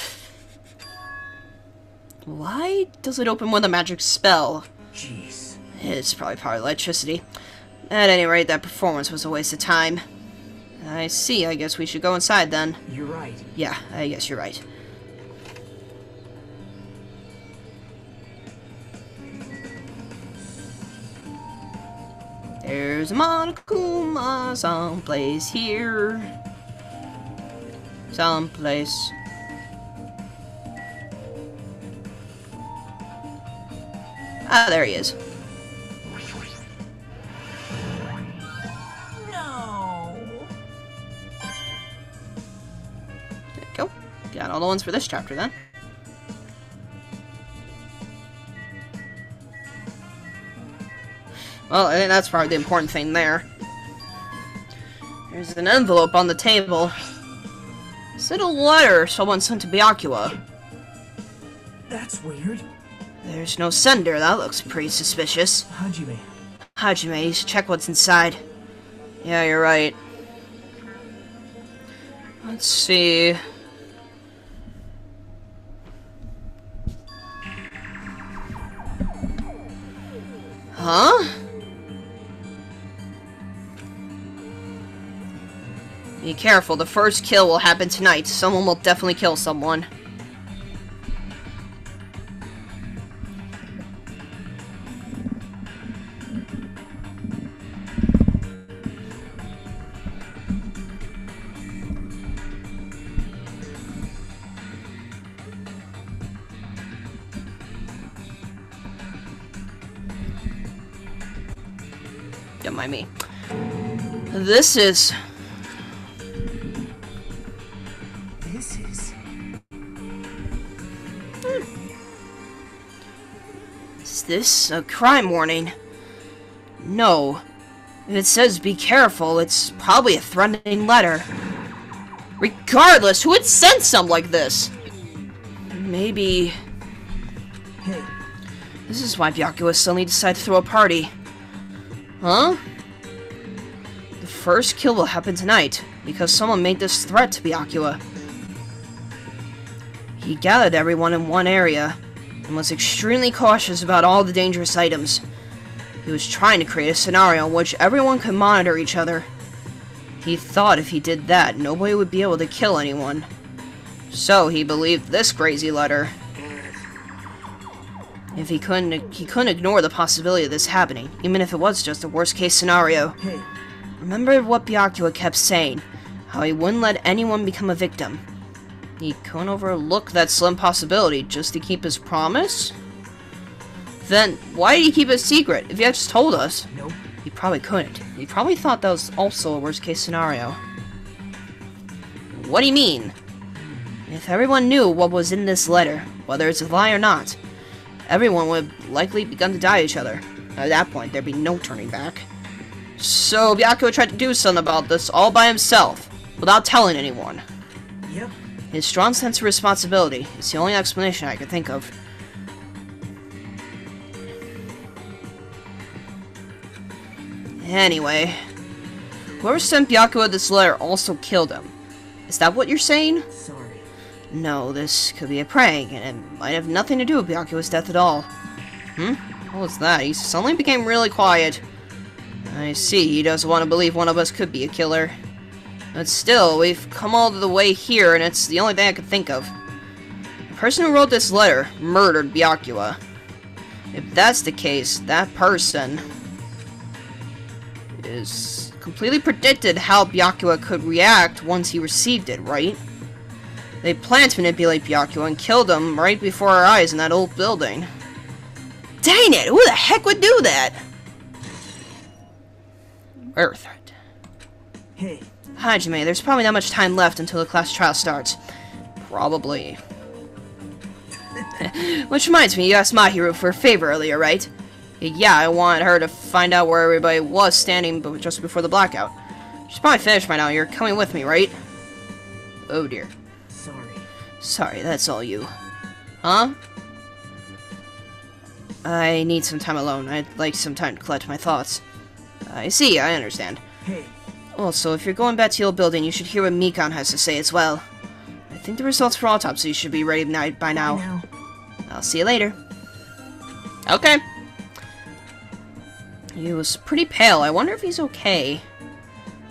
Why does it open with a magic spell? Jeez. It's probably powered electricity. At any rate, that performance was a waste of time. I see, I guess we should go inside then. You're right. Yeah, I guess you're right. There's a Monokuma someplace here. Someplace. Ah, there he is. No. There you go. Got all the ones for this chapter then. Well, I think that's probably the important thing there. There's an envelope on the table. Is it a letter someone sent to Byakuya? That's weird. There's no sender. That looks pretty suspicious. Hajime. Hajime, you should check what's inside. Yeah, you're right. Let's see. Huh? Be careful, the first kill will happen tonight. Someone will definitely kill someone. Don't mind me. This is... Is this a crime warning? No. If it says be careful, it's probably a threatening letter. Regardless, who would send something like this? Maybe... Hey. This is why Byakuya suddenly decided to throw a party. Huh? The first kill will happen tonight, because someone made this threat to Byakuya. He gathered everyone in one area, and was extremely cautious about all the dangerous items. He was trying to create a scenario in which everyone could monitor each other. He thought if he did that, nobody would be able to kill anyone. So he believed this crazy letter. If he couldn't ignore the possibility of this happening, even if it was just a worst-case scenario. Hey. Remember what Byakuya kept saying, how he wouldn't let anyone become a victim. He couldn't overlook that slim possibility just to keep his promise? Then, why did he keep it secret if he had just told us? Nope. He probably couldn't. He probably thought that was also a worst-case scenario. What do you mean? If everyone knew what was in this letter, whether it's a lie or not, everyone would have likely begun to die each other. At that point, there'd be no turning back. So, Byakuya tried to do something about this all by himself, without telling anyone. Yep. His strong sense of responsibility is the only explanation I could think of. Anyway, whoever sent Byakuya this letter also killed him. Is that what you're saying? Sorry. No, this could be a prank, and it might have nothing to do with Byakuya's death at all. What was that? He suddenly became really quiet. I see, he doesn't want to believe one of us could be a killer. But still, we've come all the way here, and it's the only thing I could think of. The person who wrote this letter murdered Byakuya. If that's the case, that person is completely predicted how Byakuya could react once he received it, right? They planned to manipulate Byakuya and killed him right before our eyes in that old building. Dang it! Who the heck would do that? Earth. Hey. Hajime, there's probably not much time left until the class trial starts. Probably. Which reminds me, you asked Mahiru for a favor earlier, right? Yeah, I wanted her to find out where everybody was standing just before the blackout. She's probably finished by now. You're coming with me, right? Oh dear. Sorry. Sorry, that's all you. Huh? I need some time alone. I'd like some time to collect my thoughts. I see, I understand. Hey. Also, if you're going back to the old building, you should hear what Mikan has to say as well. I think the results for autopsy should be ready by now. I'll see you later. Okay. He was pretty pale. I wonder if he's okay.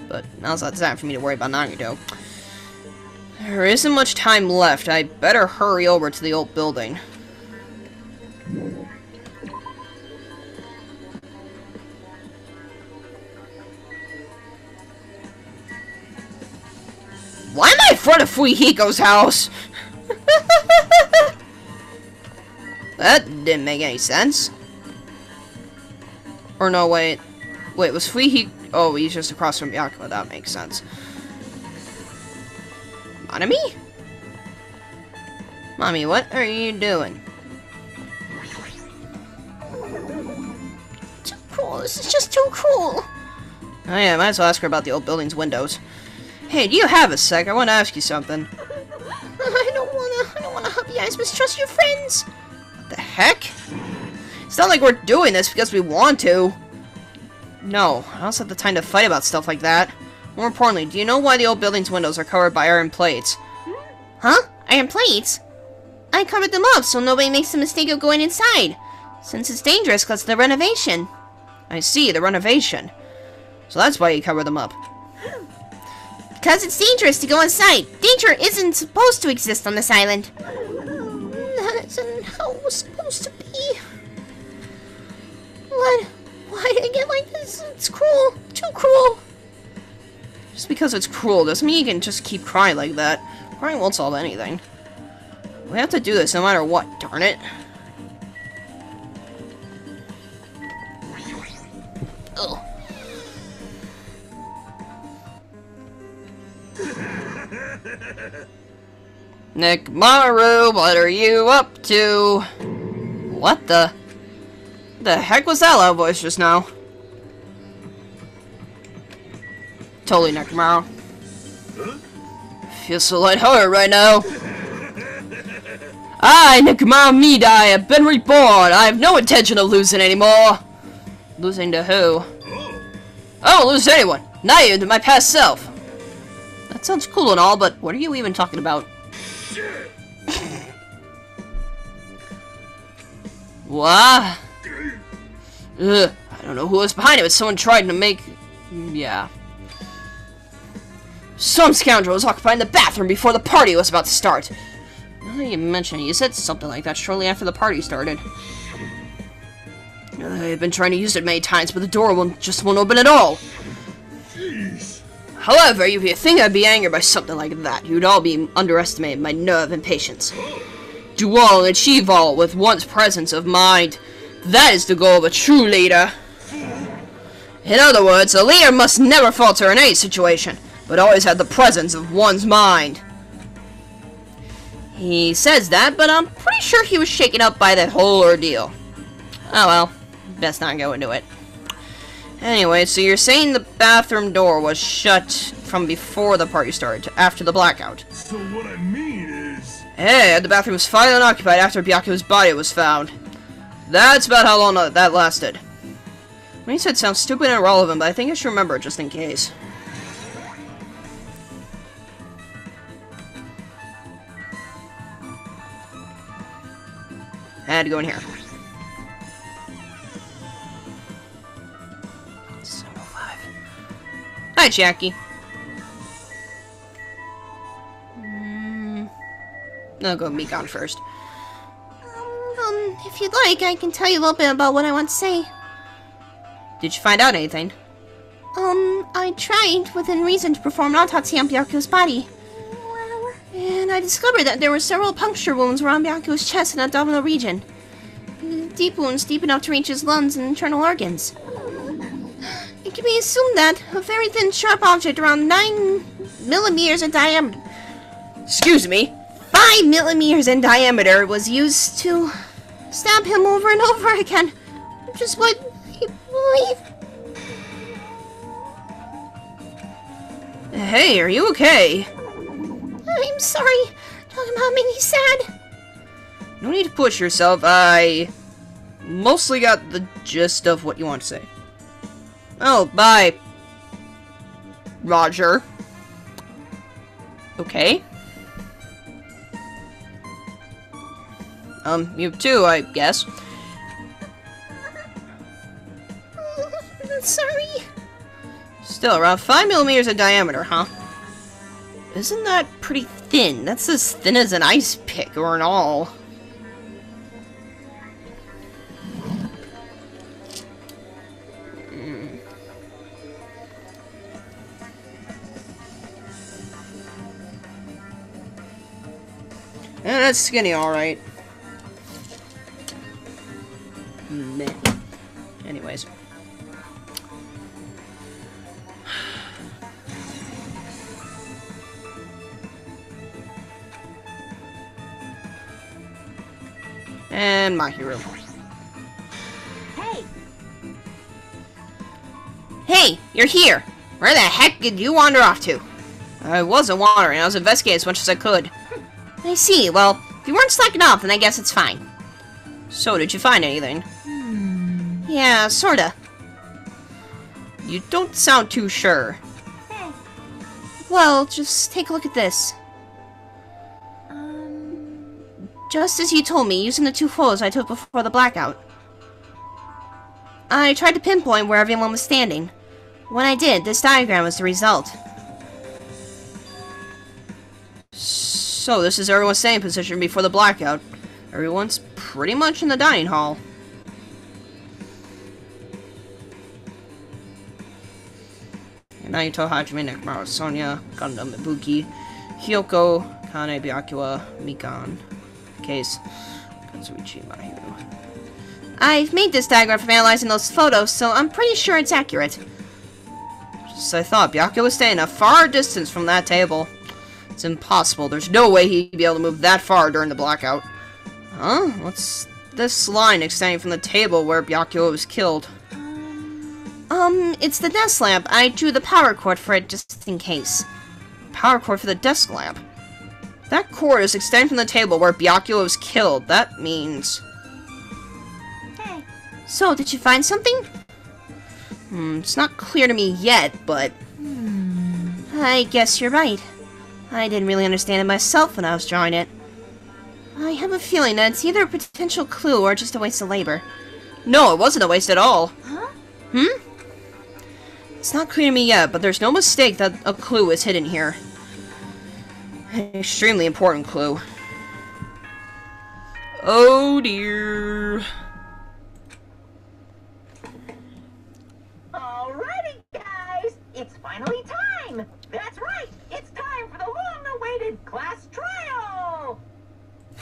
But now's not the time for me to worry about Nagito. There isn't much time left. I better hurry over to the old building. Why am I in front of Fuihiko's house? That didn't make any sense. Or no, wait. Wait, was Fuihiko... Oh, he's just across from Byakuya. That makes sense. Manami? Mommy, what are you doing? Too cool. This is just too cool. Oh yeah, might as well ask her about the old building's windows. Hey, do you have a sec? I want to ask you something. I don't wanna help you guys mistrust your friends. What the heck? It's not like we're doing this because we want to. No, I don't have the time to fight about stuff like that. More importantly, do you know why the old building's windows are covered by iron plates? Huh? Iron plates? I covered them up so nobody makes the mistake of going inside. Since it's dangerous because of the renovation. I see, the renovation. So that's why you cover them up. Because it's dangerous to go inside. Danger isn't supposed to exist on this island. That isn't how it was supposed to be. What? Why did I get like this? It's cruel. Too cruel. Just because it's cruel doesn't mean you can just keep crying like that. Crying won't solve anything. We have to do this no matter what, darn it. Ugh. Nick Maru, what are you up to? What the heck was that loud voice just now? Totally Nick Maru. Feel so lighthearted right now. I, Nikamaru Midai, have been reborn. I have no intention of losing anymore. Losing to who? I don't lose to anyone. Not even to my past self. That sounds cool and all, but what are you even talking about? What? Ugh, I don't know who was behind it, but someone tried to make... Yeah. Some scoundrel was occupying the bathroom before the party was about to start. Now that you mention it, you said something like that shortly after the party started. I've been trying to use it many times, but the door just won't open at all. Jeez. However, if you think I'd be angered by something like that, you'd all be underestimating my nerve and patience. Do all and achieve all with one's presence of mind. That is the goal of a true leader. In other words, a leader must never falter in any situation, but always have the presence of one's mind. He says that, but I'm pretty sure he was shaken up by that whole ordeal. Oh well, best not go into it. Anyway, so you're saying the bathroom door was shut from before the party started to after the blackout. So what I mean is... Hey, the bathroom was finally unoccupied after Byaku's body was found. That's about how long that lasted. What you said sounds stupid and irrelevant, but I think I should remember it just in case. I had to go in here. 705. Hi, Jackie. I'll go meet on first. If you'd like, I can tell you a little bit about what I want to say. Did you find out anything? I tried, within reason, to perform an autopsy on Byaku's body. And I discovered that there were several puncture wounds around Byaku's chest and abdominal region. Deep wounds deep enough to reach his lungs and internal organs. It can be assumed that a very thin, sharp object around 9 millimeters in diameter... Excuse me? 5 millimeters in diameter was used to stab him over and over again. Which is what I believe. Hey, are you okay? I'm sorry. Talking about making me sad. No need to push yourself. I mostly got the gist of what you want to say. Oh, bye, Roger. Okay. You too, I guess. Sorry. Still, around 5 millimeters in diameter, huh? Isn't that pretty thin? That's as thin as an ice pick or an awl. Yeah, that's skinny, alright. Meh. Anyways. And my hero. Hey! Hey, you're here. Where the heck did you wander off to? I wasn't wandering. I was investigating as much as I could. I see. Well, if you weren't slacking off, then I guess it's fine. So, did you find anything? Yeah, sorta. You don't sound too sure. Hey. Well, just take a look at this. Just as you told me, using the 2 photos I took before the blackout. I tried to pinpoint where everyone was standing. When I did, this diagram was the result. So this is everyone's standing position before the blackout. Everyone's pretty much in the dining hall. Naito, Hajime, Nekomaru, Sonya, Gundam, Ibuki, Hyoko, Kane, Byakuya, Mikan, Case, Katsuichi, Mahiru. I've made this diagram from analyzing those photos, so I'm pretty sure it's accurate. Just I thought, Byakuya was staying a far distance from that table. It's impossible. There's no way he'd be able to move that far during the blackout. Huh? What's this line extending from the table where Byakuya was killed? It's the desk lamp. I drew the power cord for it just in case. Power cord for the desk lamp? That cord is extending from the table where Byakuya was killed. That means... Hey. So, did you find something? It's not clear to me yet, but... I guess you're right. I didn't really understand it myself when I was drawing it. I have a feeling that it's either a potential clue or just a waste of labor. No, it wasn't a waste at all. Huh? It's not clear to me yet, but there's no mistake that a clue is hidden here. An extremely important clue. Oh dear. Alrighty, guys, it's finally time. That's right, it's time for the long-awaited class trial.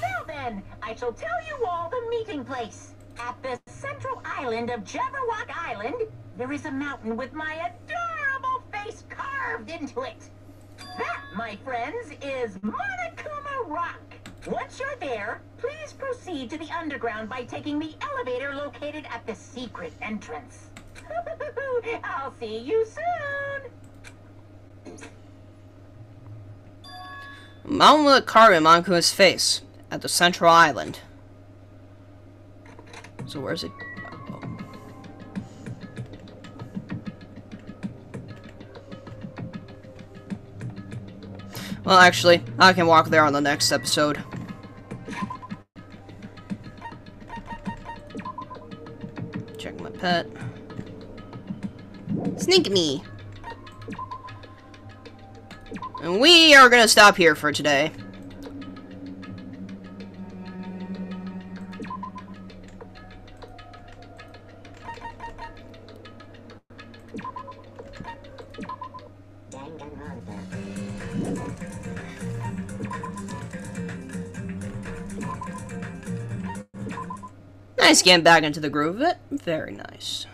Now then, I shall tell you all the meeting place. At the central island of Jabberwock Island, there is a mountain with my adorable face carved into it. That, my friends, is Monokuma Rock. Once you're there, please proceed to the underground by taking the elevator located at the secret entrance. I'll see you soon. Mountain with a carving on Monkuma's face at the central island. So where's it? Oh. Well, actually, I can walk there on the next episode. Check my pet. Sneak me. And we are gonna stop here for today. Nice getting back into the groove of it. Very nice.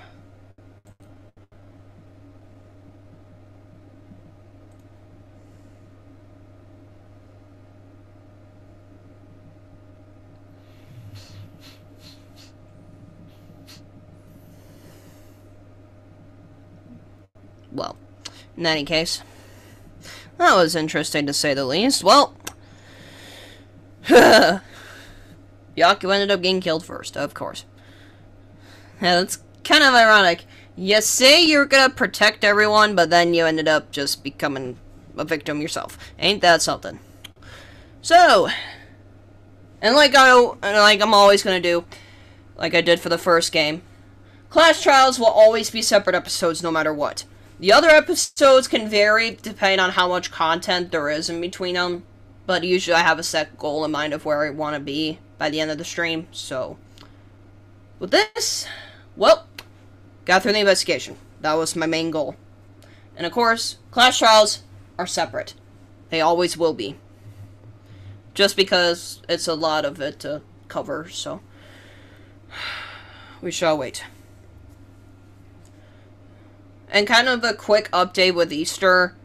Well, in any case, that was interesting to say the least. Well, Yaku ended up getting killed first, of course. Yeah, that's kind of ironic. You say you're gonna protect everyone, but then you ended up just becoming a victim yourself. Ain't that something? So, and like I'm always gonna do, like I did for the first game, Class Trials will always be separate episodes no matter what. The other episodes can vary depending on how much content there is in between them, but usually I have a set goal in mind of where I want to be by the end of the stream, so with this, well, got through the investigation. That was my main goal. And of course, Class Trials are separate. They always will be. Just because it's a lot of it to cover, so we shall wait. And kind of a quick update with Easter.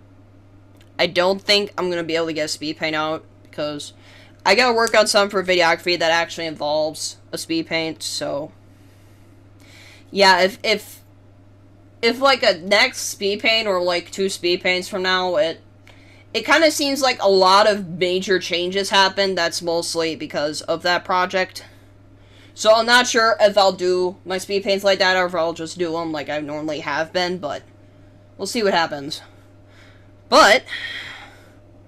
I don't think I'm going to be able to get a speed paint out because I got to work on something for videography that actually involves a speed paint, so yeah, if like a next speed paint or like 2 speed paints from now, it kind of seems like a lot of major changes happened. That's mostly because of that project. So I'm not sure if I'll do my speed paints like that or if I'll just do them like I normally have been, but We'll see what happens. But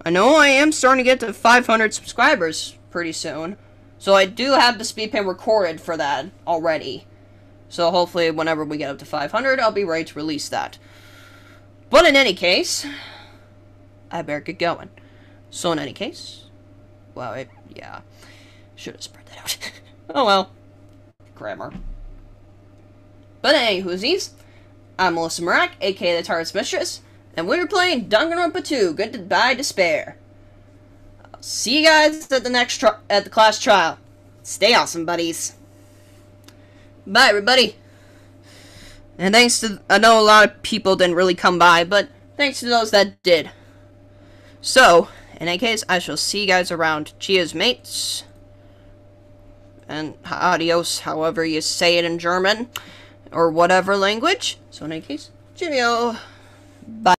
I know I am starting to get to 500 subscribers pretty soon. So I do have the speed paint recorded for that already. So hopefully whenever we get up to 500, I'll be ready to release that. But in any case, I better get going. So in any case, well, yeah, should have spread that out. Oh well, grammar. But anywhoosies, I'm Melissa Marak, aka the TARDIS Mistress, and we're playing Danganronpa 2, Goodbye Despair. I'll see you guys at the next at the class trial. Stay awesome, buddies. Bye, everybody. And thanks to, I know a lot of people didn't really come by, but thanks to those that did. So, in any case, I shall see you guys around. Cheers, mates. And adios, however you say it in German. Or whatever language. So in any case, cheerio. Bye.